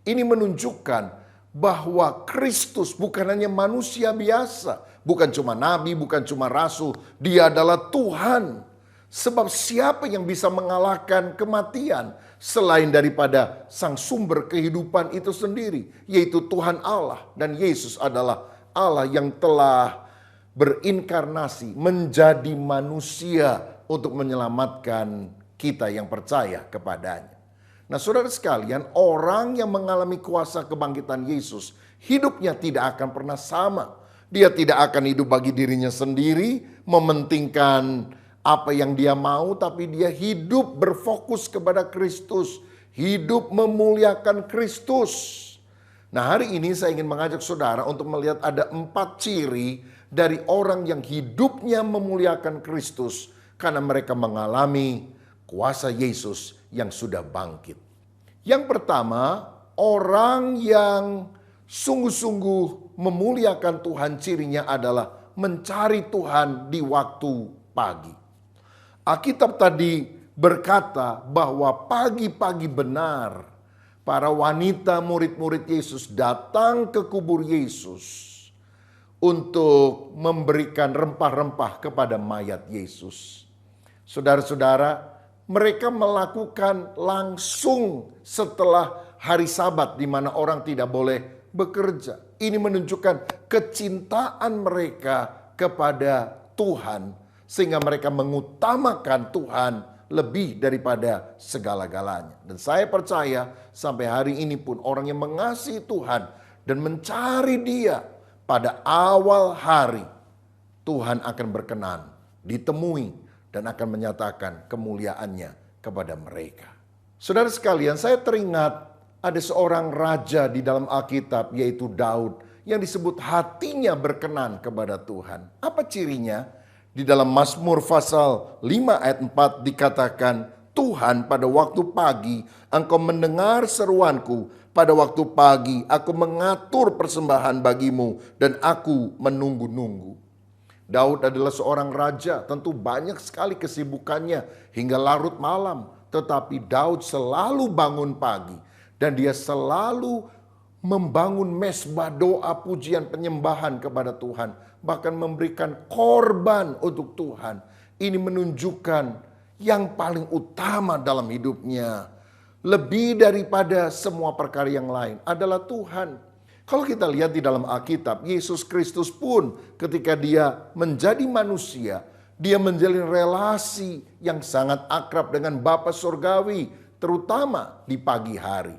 Ini menunjukkan bahwa Kristus bukan hanya manusia biasa. Bukan cuma nabi, bukan cuma rasul. Dia adalah Tuhan. Sebab siapa yang bisa mengalahkan kematian selain daripada sang sumber kehidupan itu sendiri, yaitu Tuhan Allah. Dan Yesus adalah Allah yang telah berinkarnasi menjadi manusia untuk menyelamatkan kita yang percaya kepadanya. Nah saudara sekalian, orang yang mengalami kuasa kebangkitan Yesus, hidupnya tidak akan pernah sama. Dia tidak akan hidup bagi dirinya sendiri, mementingkan apa yang dia mau, tapi dia hidup berfokus kepada Kristus. Hidup memuliakan Kristus. Nah hari ini saya ingin mengajak saudara untuk melihat ada 4 ciri dari orang yang hidupnya memuliakan Kristus. Karena mereka mengalami kuasa Yesus yang sudah bangkit. Yang pertama, orang yang sungguh-sungguh memuliakan Tuhan, cirinya adalah mencari Tuhan di waktu pagi. Alkitab tadi berkata bahwa pagi-pagi benar para wanita murid-murid Yesus datang ke kubur Yesus untuk memberikan rempah-rempah kepada mayat Yesus. Saudara-saudara, mereka melakukan langsung setelah hari Sabat di mana orang tidak boleh bekerja. Ini menunjukkan kecintaan mereka kepada Tuhan. Sehingga mereka mengutamakan Tuhan lebih daripada segala-galanya. Dan saya percaya sampai hari ini pun orang yang mengasihi Tuhan dan mencari Dia pada awal hari, Tuhan akan berkenan, ditemui dan akan menyatakan kemuliaannya kepada mereka. Saudara sekalian, saya teringat ada seorang raja di dalam Alkitab yaitu Daud yang disebut hatinya berkenan kepada Tuhan. Apa cirinya? Di dalam Mazmur pasal 5 ayat 4 dikatakan, Tuhan pada waktu pagi engkau mendengar seruanku. Pada waktu pagi aku mengatur persembahan bagimu dan aku menunggu-nunggu. Daud adalah seorang raja, tentu banyak sekali kesibukannya hingga larut malam. Tetapi Daud selalu bangun pagi dan dia selalu membangun mezbah doa pujian penyembahan kepada Tuhan. Bahkan memberikan korban untuk Tuhan. Ini menunjukkan yang paling utama dalam hidupnya. Lebih daripada semua perkara yang lain adalah Tuhan. Kalau kita lihat di dalam Alkitab, Yesus Kristus pun ketika dia menjadi manusia, dia menjalin relasi yang sangat akrab dengan Bapa Surgawi, terutama di pagi hari.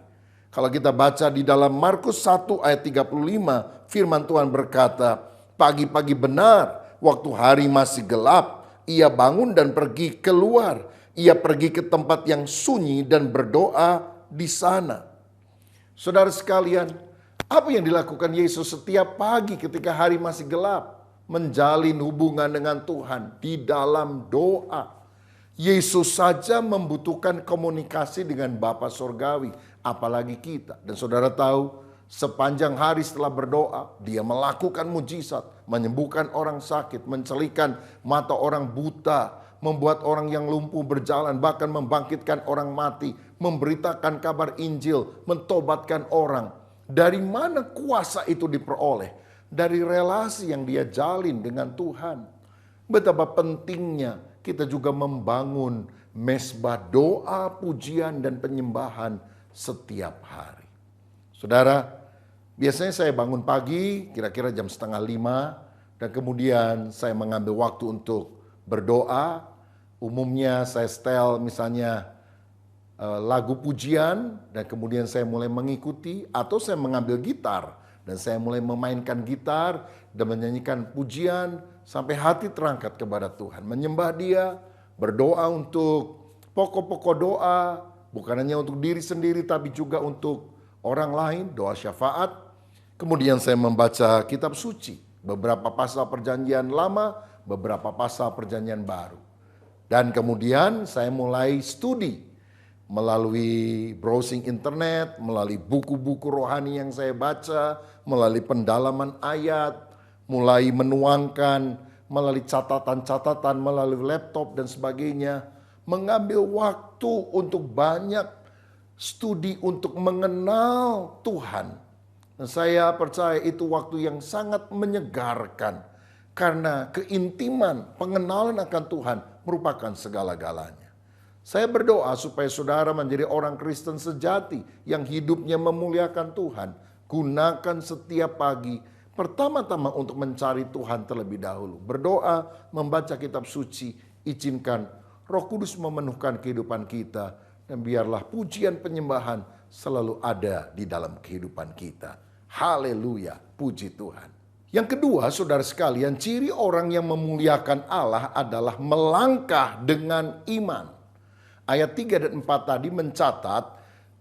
Kalau kita baca di dalam Markus 1 ayat 35, firman Tuhan berkata, pagi-pagi benar, waktu hari masih gelap, ia bangun dan pergi keluar. Ia pergi ke tempat yang sunyi dan berdoa di sana. Saudara sekalian, apa yang dilakukan Yesus setiap pagi ketika hari masih gelap? Menjalin hubungan dengan Tuhan di dalam doa. Yesus saja membutuhkan komunikasi dengan Bapa Surgawi, apalagi kita. Dan saudara tahu, sepanjang hari setelah berdoa, dia melakukan mujizat, menyembuhkan orang sakit, mencelikan mata orang buta, membuat orang yang lumpuh berjalan, bahkan membangkitkan orang mati, memberitakan kabar Injil, mentobatkan orang. Dari mana kuasa itu diperoleh? Dari relasi yang dia jalin dengan Tuhan. Betapa pentingnya kita juga membangun mesbah doa, pujian, dan penyembahan setiap hari. Saudara, biasanya saya bangun pagi kira-kira jam 4:30 dan kemudian saya mengambil waktu untuk berdoa. Umumnya saya setel misalnya lagu pujian dan kemudian saya mulai mengikuti, atau saya mengambil gitar dan saya mulai memainkan gitar dan menyanyikan pujian sampai hati terangkat kepada Tuhan. Menyembah Dia, berdoa untuk pokok-pokok doa, bukan hanya untuk diri sendiri tapi juga untuk orang lain, doa syafaat. Kemudian saya membaca kitab suci, beberapa pasal perjanjian lama, beberapa pasal perjanjian baru. Dan kemudian saya mulai studi melalui browsing internet, melalui buku-buku rohani yang saya baca, melalui pendalaman ayat, mulai menuangkan melalui catatan-catatan, melalui laptop dan sebagainya. Mengambil waktu untuk banyak studi untuk mengenal Tuhan. Dan saya percaya itu waktu yang sangat menyegarkan. Karena keintiman, pengenalan akan Tuhan merupakan segala-galanya. Saya berdoa supaya saudara menjadi orang Kristen sejati yang hidupnya memuliakan Tuhan. Gunakan setiap pagi pertama-tama untuk mencari Tuhan terlebih dahulu. Berdoa, membaca kitab suci, izinkan Roh Kudus memenuhkan kehidupan kita. Dan biarlah pujian penyembahan selalu ada di dalam kehidupan kita. Haleluya, puji Tuhan. Yang kedua, saudara sekalian, ciri orang yang memuliakan Allah adalah melangkah dengan iman. Ayat 3 dan 4 tadi mencatat,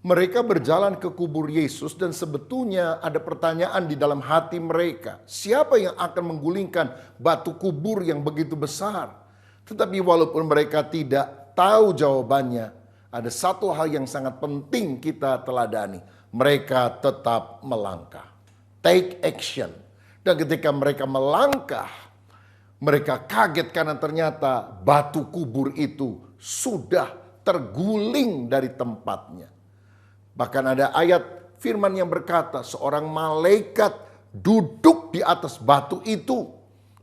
mereka berjalan ke kubur Yesus dan sebetulnya ada pertanyaan di dalam hati mereka. Siapa yang akan menggulingkan batu kubur yang begitu besar? Tetapi walaupun mereka tidak tahu jawabannya, ada satu hal yang sangat penting kita teladani. Mereka tetap melangkah. Take action. Dan ketika mereka melangkah, mereka kaget karena ternyata batu kubur itu sudah terguling dari tempatnya. Bahkan ada ayat firman yang berkata, seorang malaikat duduk di atas batu itu.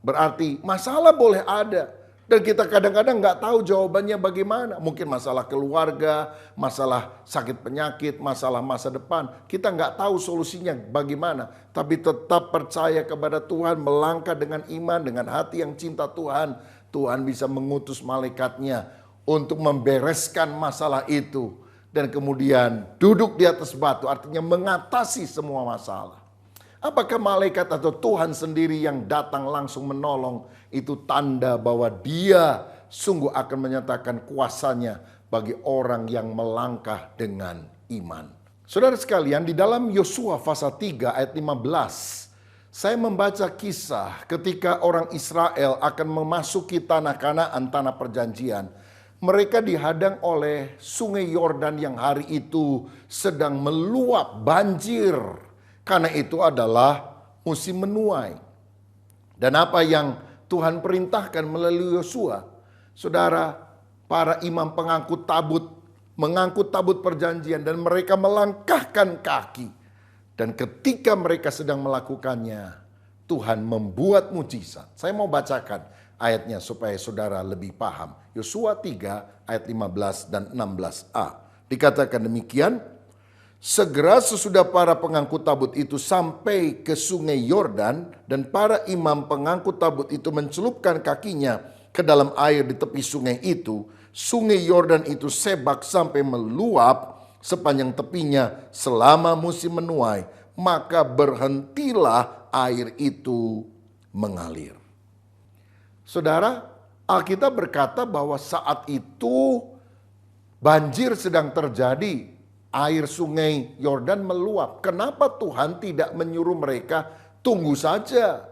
Berarti masalah boleh ada. Dan kita kadang-kadang nggak tahu jawabannya bagaimana. Mungkin masalah keluarga, masalah sakit penyakit, masalah masa depan. Kita nggak tahu solusinya bagaimana. Tapi tetap percaya kepada Tuhan, melangkah dengan iman, dengan hati yang cinta Tuhan. Tuhan bisa mengutus malaikatnya untuk membereskan masalah itu. Dan kemudian duduk di atas batu, artinya mengatasi semua masalah. Apakah malaikat atau Tuhan sendiri yang datang langsung menolong, itu tanda bahwa Dia sungguh akan menyatakan kuasanya bagi orang yang melangkah dengan iman. Saudara sekalian, di dalam Yosua pasal 3 ayat 15, saya membaca kisah ketika orang Israel akan memasuki tanah Kanaan, tanah perjanjian. Mereka dihadang oleh sungai Yordan yang hari itu sedang meluap, banjir. Karena itu adalah musim menuai. Dan apa yang Tuhan perintahkan melalui Yosua, saudara, para imam pengangkut tabut, mengangkut tabut perjanjian dan mereka melangkahkan kaki. Dan ketika mereka sedang melakukannya, Tuhan membuat mujizat. Saya mau bacakan ayatnya supaya saudara lebih paham. Yosua 3 ayat 15 dan 16a. Dikatakan demikian, segera sesudah para pengangkut tabut itu sampai ke sungai Yordan dan para imam pengangkut tabut itu mencelupkan kakinya ke dalam air di tepi sungai itu, sungai Yordan itu sebak sampai meluap sepanjang tepinya selama musim menuai, maka berhentilah air itu mengalir. Saudara, Alkitab berkata bahwa saat itu banjir sedang terjadi, air sungai Yordan meluap. Kenapa Tuhan tidak menyuruh mereka tunggu saja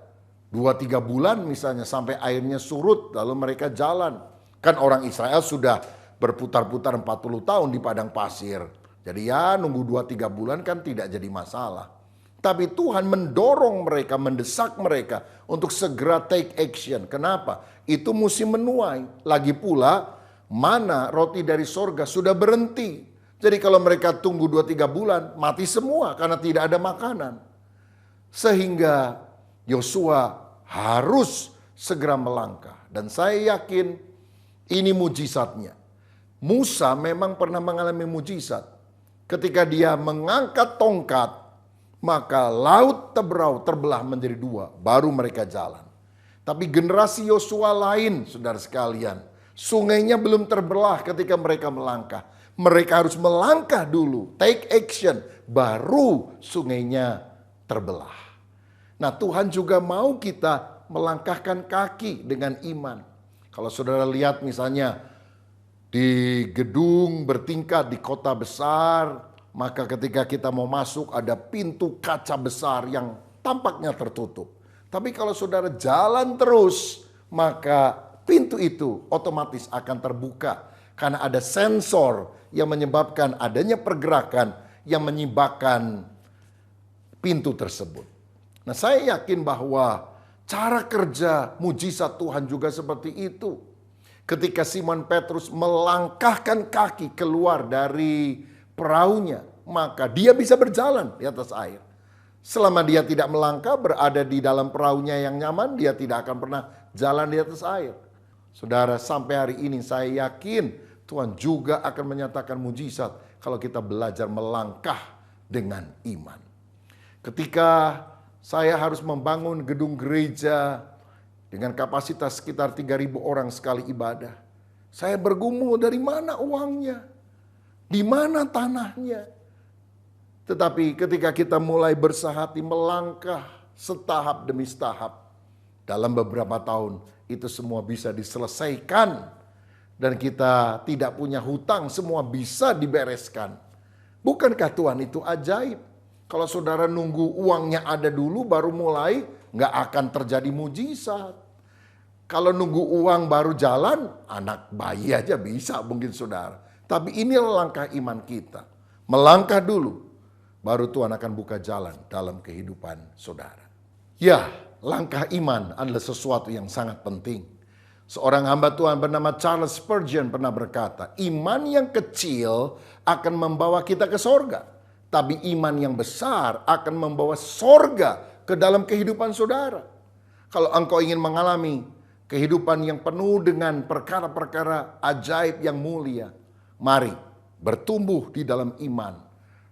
2-3 bulan misalnya sampai airnya surut lalu mereka jalan? Kan orang Israel sudah berputar-putar 40 tahun di padang pasir. Jadi ya nunggu 2-3 bulan kan tidak jadi masalah. Tapi Tuhan mendorong mereka, mendesak mereka untuk segera take action. Kenapa? Itu musim menuai. Lagi pula mana roti dari sorga sudah berhenti. Jadi kalau mereka tunggu 2-3 bulan, mati semua karena tidak ada makanan. Sehingga Yosua harus segera melangkah. Dan saya yakin ini mujizatnya. Musa memang pernah mengalami mujizat. Ketika dia mengangkat tongkat, maka laut terbelah menjadi 2, baru mereka jalan. Tapi generasi Yosua lain, saudara sekalian, sungainya belum terbelah ketika mereka melangkah. Mereka harus melangkah dulu, take action, baru sungainya terbelah. Nah, Tuhan juga mau kita melangkahkan kaki dengan iman. Kalau saudara lihat misalnya di gedung bertingkat di kota besar, maka ketika kita mau masuk ada pintu kaca besar yang tampaknya tertutup. Tapi kalau saudara jalan terus, maka pintu itu otomatis akan terbuka. Karena ada sensor yang menyebabkan adanya pergerakan yang menyebabkan pintu tersebut. Nah, saya yakin bahwa cara kerja mujizat Tuhan juga seperti itu. Ketika Simon Petrus melangkahkan kaki keluar dari perahunya, maka dia bisa berjalan di atas air. Selama dia tidak melangkah berada di dalam perahunya yang nyaman, dia tidak akan pernah jalan di atas air. Saudara, sampai hari ini saya yakin Tuhan juga akan menyatakan mujizat kalau kita belajar melangkah dengan iman. Ketika saya harus membangun gedung gereja dengan kapasitas sekitar 3.000 orang sekali ibadah, saya bergumul dari mana uangnya, di mana tanahnya. Tetapi ketika kita mulai bersahati melangkah setahap demi setahap, dalam beberapa tahun itu semua bisa diselesaikan. Dan kita tidak punya hutang, semua bisa dibereskan. Bukankah Tuhan itu ajaib? Kalau saudara nunggu uangnya ada dulu baru mulai, nggak akan terjadi mujizat. Kalau nunggu uang baru jalan, anak bayi aja bisa mungkin saudara. Tapi inilah langkah iman kita. Melangkah dulu, baru Tuhan akan buka jalan dalam kehidupan saudara. Ya, langkah iman adalah sesuatu yang sangat penting. Seorang hamba Tuhan bernama Charles Spurgeon pernah berkata, iman yang kecil akan membawa kita ke sorga. Tapi iman yang besar akan membawa sorga ke dalam kehidupan saudara. Kalau engkau ingin mengalami kehidupan yang penuh dengan perkara-perkara ajaib yang mulia, mari bertumbuh di dalam iman.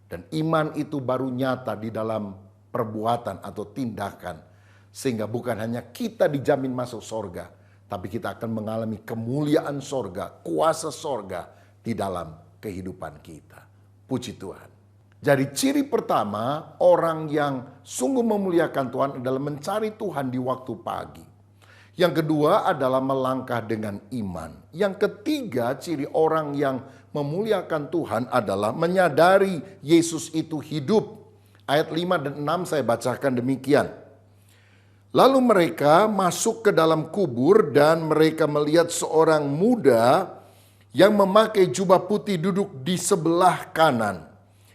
Dan iman itu baru nyata di dalam perbuatan atau tindakan. Sehingga bukan hanya kita dijamin masuk sorga, tapi kita akan mengalami kemuliaan sorga, kuasa sorga di dalam kehidupan kita. Puji Tuhan. Jadi ciri pertama orang yang sungguh memuliakan Tuhan adalah mencari Tuhan di waktu pagi. Yang kedua adalah melangkah dengan iman. Yang ketiga ciri orang yang memuliakan Tuhan adalah menyadari Yesus itu hidup. Ayat 5 dan 6 saya bacakan demikian. Lalu mereka masuk ke dalam kubur dan mereka melihat seorang muda yang memakai jubah putih duduk di sebelah kanan.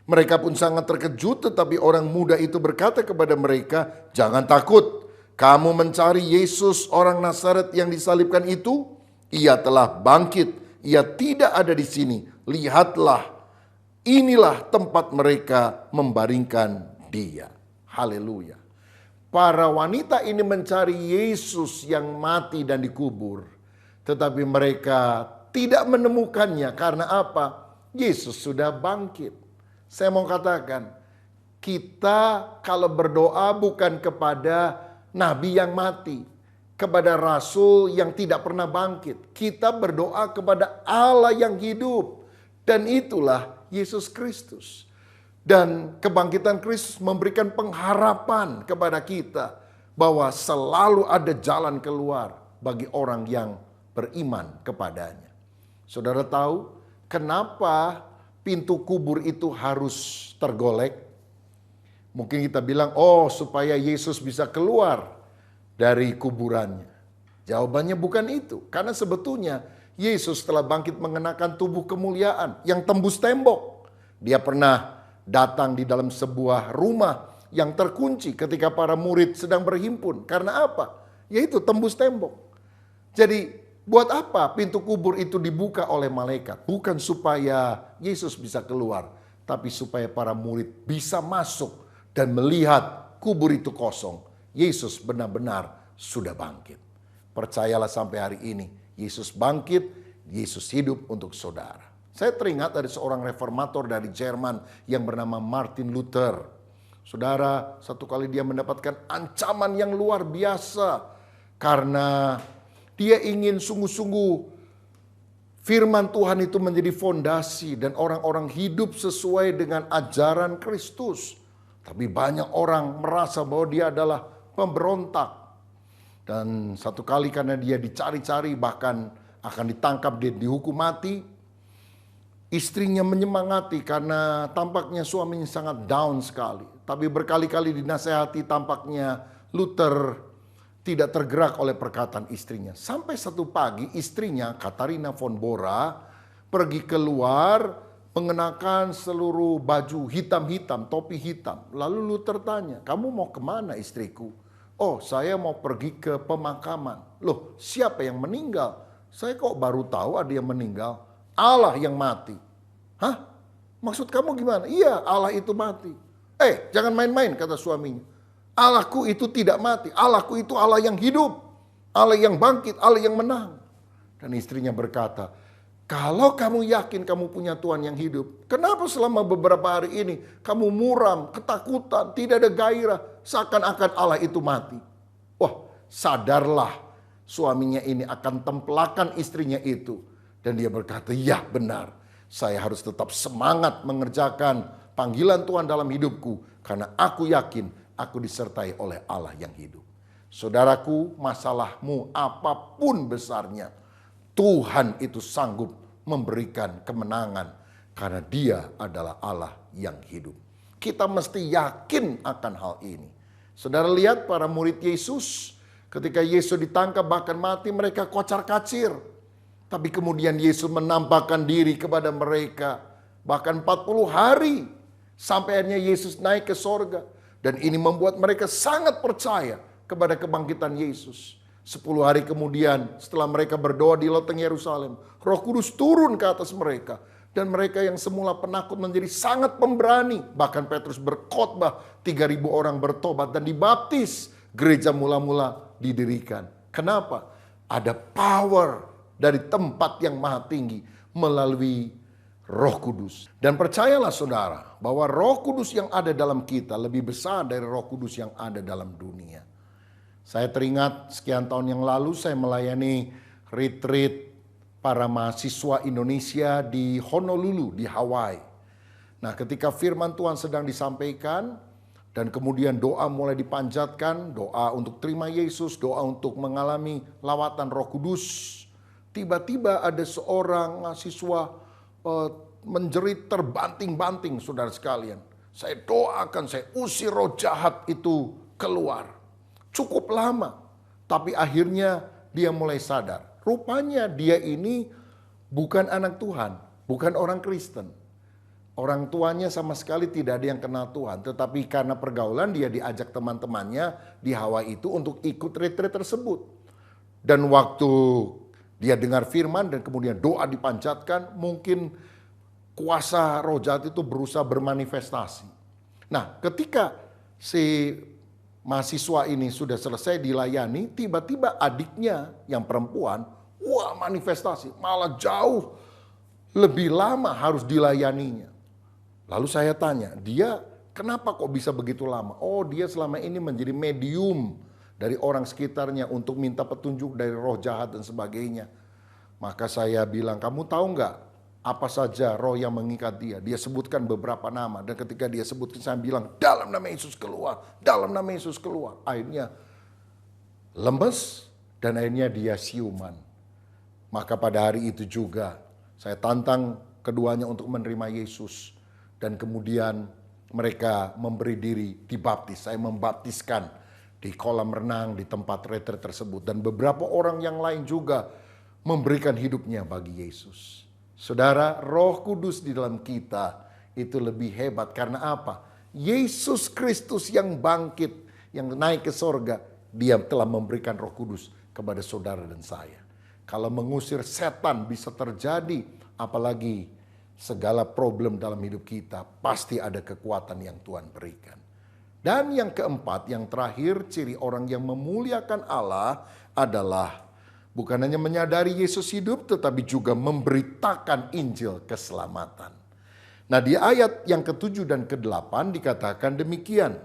Mereka pun sangat terkejut, tetapi orang muda itu berkata kepada mereka, "Jangan takut, kamu mencari Yesus orang Nazaret yang disalibkan itu? Ia telah bangkit, ia tidak ada di sini. Lihatlah, inilah tempat mereka membaringkan dia." Haleluya. Para wanita ini mencari Yesus yang mati dan dikubur. Tetapi mereka tidak menemukannya. Karena apa? Yesus sudah bangkit. Saya mau katakan, kita kalau berdoa bukan kepada nabi yang mati, kepada rasul yang tidak pernah bangkit. Kita berdoa kepada Allah yang hidup. Dan itulah Yesus Kristus. Dan kebangkitan Kristus memberikan pengharapan kepada kita bahwa selalu ada jalan keluar bagi orang yang beriman kepadanya. Saudara tahu, kenapa pintu kubur itu harus tergolek? Mungkin kita bilang, oh supaya Yesus bisa keluar dari kuburannya. Jawabannya bukan itu. Karena sebetulnya Yesus telah bangkit mengenakan tubuh kemuliaan yang tembus tembok. Dia pernah datang di dalam sebuah rumah yang terkunci ketika para murid sedang berhimpun. Karena apa? Yaitu tembus tembok. Jadi buat apa pintu kubur itu dibuka oleh malaikat? Bukan supaya Yesus bisa keluar, tapi supaya para murid bisa masuk dan melihat kubur itu kosong. Yesus benar-benar sudah bangkit. Percayalah sampai hari ini, Yesus bangkit, Yesus hidup untuk saudara. Saya teringat dari seorang reformator dari Jerman yang bernama Martin Luther. Saudara, satu kali dia mendapatkan ancaman yang luar biasa karena dia ingin sungguh-sungguh firman Tuhan itu menjadi fondasi dan orang-orang hidup sesuai dengan ajaran Kristus. Tapi banyak orang merasa bahwa dia adalah pemberontak. Dan satu kali karena dia dicari-cari bahkan akan ditangkap, dia dihukum mati. Istrinya menyemangati karena tampaknya suaminya sangat down sekali. Tapi berkali-kali dinasehati, tampaknya Luther tidak tergerak oleh perkataan istrinya. Sampai satu pagi istrinya, Katharina von Bora, pergi keluar mengenakan seluruh baju hitam-hitam, topi hitam. Lalu Luther tanya, kamu mau kemana istriku? Oh, saya mau pergi ke pemakaman. Loh, siapa yang meninggal? Saya kok baru tahu ada yang meninggal. Allah yang mati. Hah? Maksud kamu gimana? Iya, Allah itu mati. Jangan main-main, kata suaminya. Allahku itu tidak mati. Allahku itu Allah yang hidup. Allah yang bangkit, Allah yang menang. Dan istrinya berkata, kalau kamu yakin kamu punya Tuhan yang hidup, kenapa selama beberapa hari ini kamu muram, ketakutan, tidak ada gairah, seakan-akan Allah itu mati? Wah, sadarlah suaminya ini akan templakan istrinya itu. Dan dia berkata, ya benar, saya harus tetap semangat mengerjakan panggilan Tuhan dalam hidupku, karena aku yakin aku disertai oleh Allah yang hidup. Saudaraku, masalahmu apapun besarnya, Tuhan itu sanggup memberikan kemenangan karena Dia adalah Allah yang hidup. Kita mesti yakin akan hal ini. Saudara lihat para murid Yesus ketika Yesus ditangkap bahkan mati, mereka kocar-kacir. Tapi kemudian Yesus menampakkan diri kepada mereka bahkan 40 hari sampai akhirnya Yesus naik ke sorga. Dan ini membuat mereka sangat percaya kepada kebangkitan Yesus. 10 hari kemudian setelah mereka berdoa di loteng Yerusalem, Roh Kudus turun ke atas mereka. Dan mereka yang semula penakut menjadi sangat pemberani. Bahkan Petrus berkhotbah, 3.000 orang bertobat dan dibaptis. Gereja mula-mula didirikan. Kenapa? Ada power dari tempat yang maha tinggi melalui Roh Kudus. Dan percayalah saudara bahwa Roh Kudus yang ada dalam kita lebih besar dari Roh Kudus yang ada dalam dunia. Saya teringat sekian tahun yang lalu saya melayani retreat para mahasiswa Indonesia di Honolulu, di Hawaii. Nah, ketika firman Tuhan sedang disampaikan dan kemudian doa mulai dipanjatkan, doa untuk terima Yesus, doa untuk mengalami lawatan Roh Kudus. Tiba-tiba ada seorang mahasiswa menjerit terbanting-banting, saudara sekalian. Saya doakan, saya usir roh jahat itu keluar. Cukup lama, tapi akhirnya dia mulai sadar. Rupanya dia ini bukan anak Tuhan, bukan orang Kristen. Orang tuanya sama sekali tidak ada yang kenal Tuhan. Tetapi karena pergaulan dia diajak teman-temannya di Hawaii itu untuk ikut retreat tersebut. Dan waktu dia dengar firman dan kemudian doa dipanjatkan, mungkin kuasa roh jahat itu berusaha bermanifestasi. Nah, ketika si mahasiswa ini sudah selesai dilayani, tiba-tiba adiknya yang perempuan, manifestasi, malah jauh lebih lama harus dilayaninya. Lalu saya tanya, dia kenapa kok bisa begitu lama? Oh, dia selama ini menjadi medium dari orang sekitarnya untuk minta petunjuk dari roh jahat dan sebagainya. Maka saya bilang, kamu tahu nggak apa saja roh yang mengikat dia? Dia sebutkan beberapa nama. Dan ketika dia sebutkan, saya bilang, dalam nama Yesus keluar. Dalam nama Yesus keluar. Akhirnya lemes dan akhirnya dia siuman. Maka pada hari itu juga saya tantang keduanya untuk menerima Yesus. Dan kemudian mereka memberi diri dibaptis. Saya membaptiskan di kolam renang di tempat retret tersebut. Dan beberapa orang yang lain juga memberikan hidupnya bagi Yesus. Saudara, Roh Kudus di dalam kita itu lebih hebat. Karena apa? Yesus Kristus yang bangkit, yang naik ke sorga, Dia telah memberikan Roh Kudus kepada saudara dan saya. Kalau mengusir setan bisa terjadi, apalagi segala problem dalam hidup kita, pasti ada kekuatan yang Tuhan berikan. Dan yang keempat, yang terakhir, ciri orang yang memuliakan Allah adalah bukan hanya menyadari Yesus hidup, tetapi juga memberitakan Injil keselamatan. Nah, di ayat yang ke-7 dan ke-8 dikatakan demikian.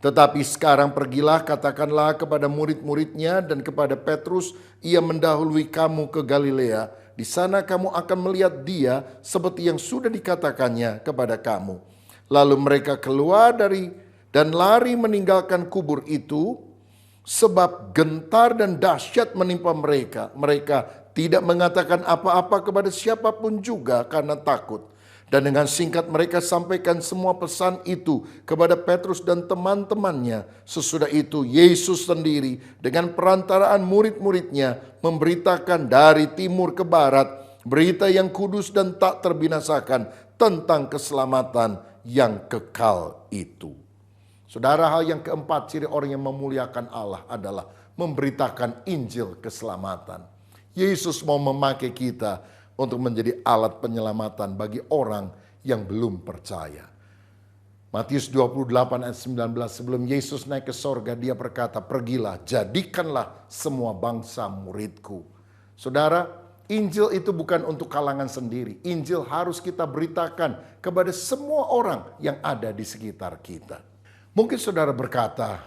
Tetapi sekarang pergilah, katakanlah kepada murid-muridnya dan kepada Petrus, ia mendahului kamu ke Galilea. Di sana kamu akan melihat dia seperti yang sudah dikatakannya kepada kamu. Lalu mereka keluar dan lari meninggalkan kubur itu, sebab gentar dan dahsyat menimpa mereka. Mereka tidak mengatakan apa-apa kepada siapapun juga karena takut. Dan dengan singkat mereka sampaikan semua pesan itu kepada Petrus dan teman-temannya. Sesudah itu Yesus sendiri dengan perantaraan murid-muridnya memberitakan dari timur ke barat berita yang kudus dan tak terbinasakan tentang keselamatan yang kekal itu. Saudara, hal yang keempat ciri orang yang memuliakan Allah adalah memberitakan Injil keselamatan. Yesus mau memakai kita untuk menjadi alat penyelamatan bagi orang yang belum percaya. Matius 28 ayat 19, sebelum Yesus naik ke sorga, dia berkata, pergilah, jadikanlah semua bangsa muridku. Saudara, Injil itu bukan untuk kalangan sendiri. Injil harus kita beritakan kepada semua orang yang ada di sekitar kita. Mungkin saudara berkata,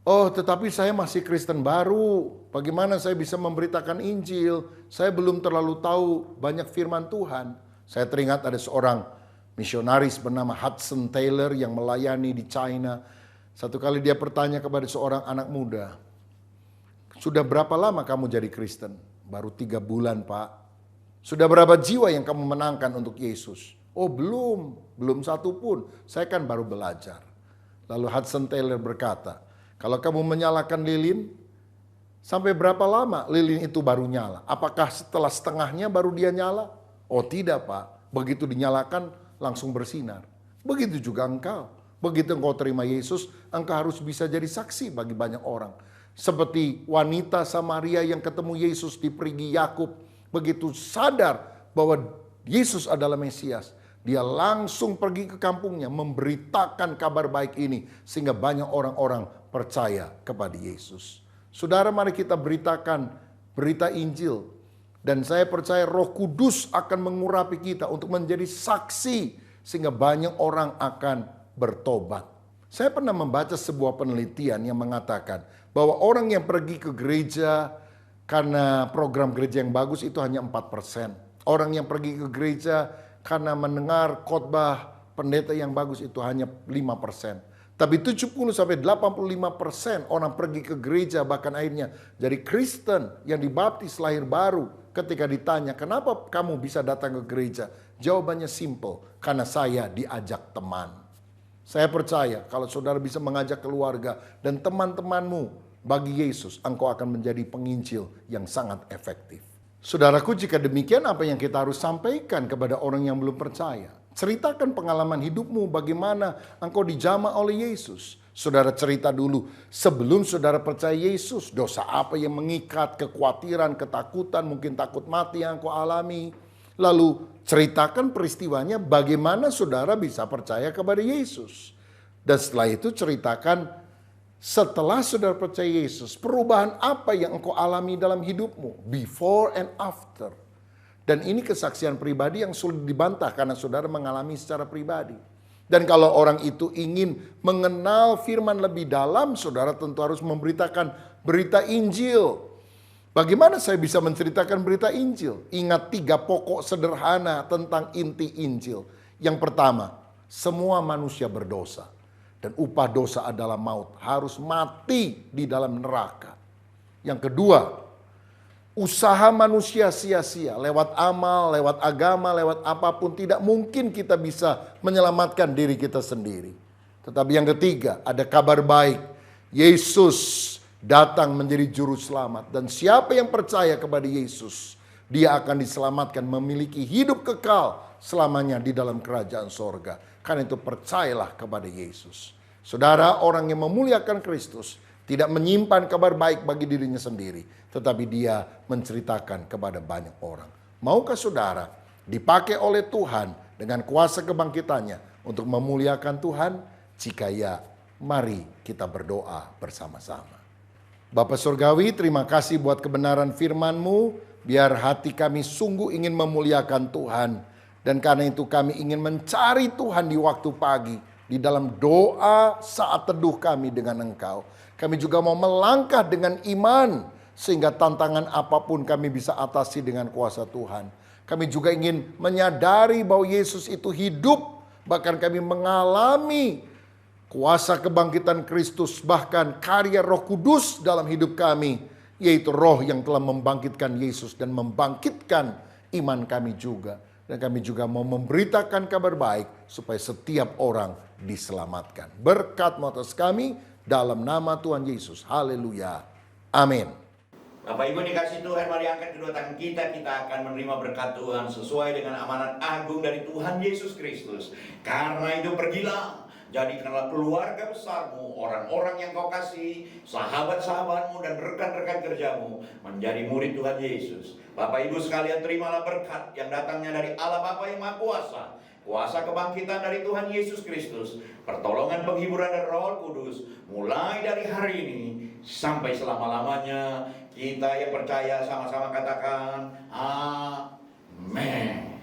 oh tetapi saya masih Kristen baru, bagaimana saya bisa memberitakan Injil? Saya belum terlalu tahu banyak firman Tuhan. Saya teringat ada seorang misionaris bernama Hudson Taylor yang melayani di China. Satu kali dia bertanya kepada seorang anak muda, sudah berapa lama kamu jadi Kristen? Baru 3 bulan Pak. Sudah berapa jiwa yang kamu menangkan untuk Yesus? Oh belum satu pun, saya kan baru belajar. Lalu Hudson Taylor berkata, kalau kamu menyalakan lilin, sampai berapa lama lilin itu baru nyala? Apakah setelah setengahnya baru dia nyala? Oh tidak Pak, begitu dinyalakan langsung bersinar. Begitu juga engkau. Begitu engkau terima Yesus, engkau harus bisa jadi saksi bagi banyak orang. Seperti wanita Samaria yang ketemu Yesus di perigi Yakub, begitu sadar bahwa Yesus adalah Mesias, dia langsung pergi ke kampungnya memberitakan kabar baik ini sehingga banyak orang-orang percaya kepada Yesus. Saudara, mari kita beritakan berita Injil. Dan saya percaya Roh Kudus akan mengurapi kita untuk menjadi saksi sehingga banyak orang akan bertobat. Saya pernah membaca sebuah penelitian yang mengatakan bahwa orang yang pergi ke gereja karena program gereja yang bagus itu hanya 4%. Orang yang pergi ke gereja karena mendengar khotbah pendeta yang bagus itu hanya 5%. Tapi 70-85% orang pergi ke gereja bahkan akhirnya jadi Kristen yang dibaptis lahir baru. Ketika ditanya, kenapa kamu bisa datang ke gereja? Jawabannya simple, karena saya diajak teman. Saya percaya kalau saudara bisa mengajak keluarga dan teman-temanmu bagi Yesus, engkau akan menjadi penginjil yang sangat efektif. Saudaraku, jika demikian apa yang kita harus sampaikan kepada orang yang belum percaya? Ceritakan pengalaman hidupmu, bagaimana engkau dijamah oleh Yesus. Saudara cerita dulu, sebelum saudara percaya Yesus, dosa apa yang mengikat, kekhawatiran, ketakutan, mungkin takut mati yang engkau alami. Lalu ceritakan peristiwanya, bagaimana saudara bisa percaya kepada Yesus. Dan setelah itu ceritakan, setelah saudara percaya Yesus, perubahan apa yang engkau alami dalam hidupmu, before and after. Dan ini kesaksian pribadi yang sulit dibantah karena saudara mengalami secara pribadi. Dan kalau orang itu ingin mengenal firman lebih dalam, saudara tentu harus memberitakan berita Injil. Bagaimana saya bisa menceritakan berita Injil? Ingat 3 pokok sederhana tentang inti Injil. Yang pertama, semua manusia berdosa. Dan upah dosa adalah maut, harus mati di dalam neraka. Yang kedua, Usaha manusia sia-sia, lewat amal, lewat agama, lewat apapun, tidak mungkin kita bisa menyelamatkan diri kita sendiri. Tetapi yang ketiga, ada kabar baik. Yesus datang menjadi juru selamat. Dan siapa yang percaya kepada Yesus, dia akan diselamatkan, memiliki hidup kekal selamanya di dalam kerajaan sorga. Karena itu percayalah kepada Yesus. Saudara, orang yang memuliakan Kristus tidak menyimpan kabar baik bagi dirinya sendiri, tetapi dia menceritakan kepada banyak orang. Maukah saudara dipakai oleh Tuhan dengan kuasa kebangkitannya untuk memuliakan Tuhan? Jika ya, mari kita berdoa bersama-sama. Bapa Surgawi, terima kasih buat kebenaran firman-Mu. Biar hati kami sungguh ingin memuliakan Tuhan. Dan karena itu kami ingin mencari Tuhan di waktu pagi. Di dalam doa saat teduh kami dengan Engkau. Kami juga mau melangkah dengan iman. Sehingga tantangan apapun kami bisa atasi dengan kuasa Tuhan. Kami juga ingin menyadari bahwa Yesus itu hidup. Bahkan kami mengalami kuasa kebangkitan Kristus, bahkan karya Roh Kudus dalam hidup kami. Yaitu roh yang telah membangkitkan Yesus dan membangkitkan iman kami juga. Dan kami juga mau memberitakan kabar baik supaya setiap orang diselamatkan. Berkat-Mu atas kami dalam nama Tuhan Yesus. Haleluya. Amin. Bapak Ibu dikasih Tuhan, mari angkat kedua tangan kita. Kita akan menerima berkat Tuhan sesuai dengan amanat agung dari Tuhan Yesus Kristus. Karena itu pergilah. Jadikanlah keluarga besarmu, orang-orang yang kau kasih, sahabat-sahabatmu dan rekan-rekan kerjamu menjadi murid Tuhan Yesus. Bapak Ibu sekalian, terimalah berkat yang datangnya dari Allah Bapa yang Maha Kuasa, kuasa kebangkitan dari Tuhan Yesus Kristus, pertolongan penghiburan dari Roh Kudus, mulai dari hari ini sampai selama-lamanya. Kita yang percaya sama-sama katakan amin.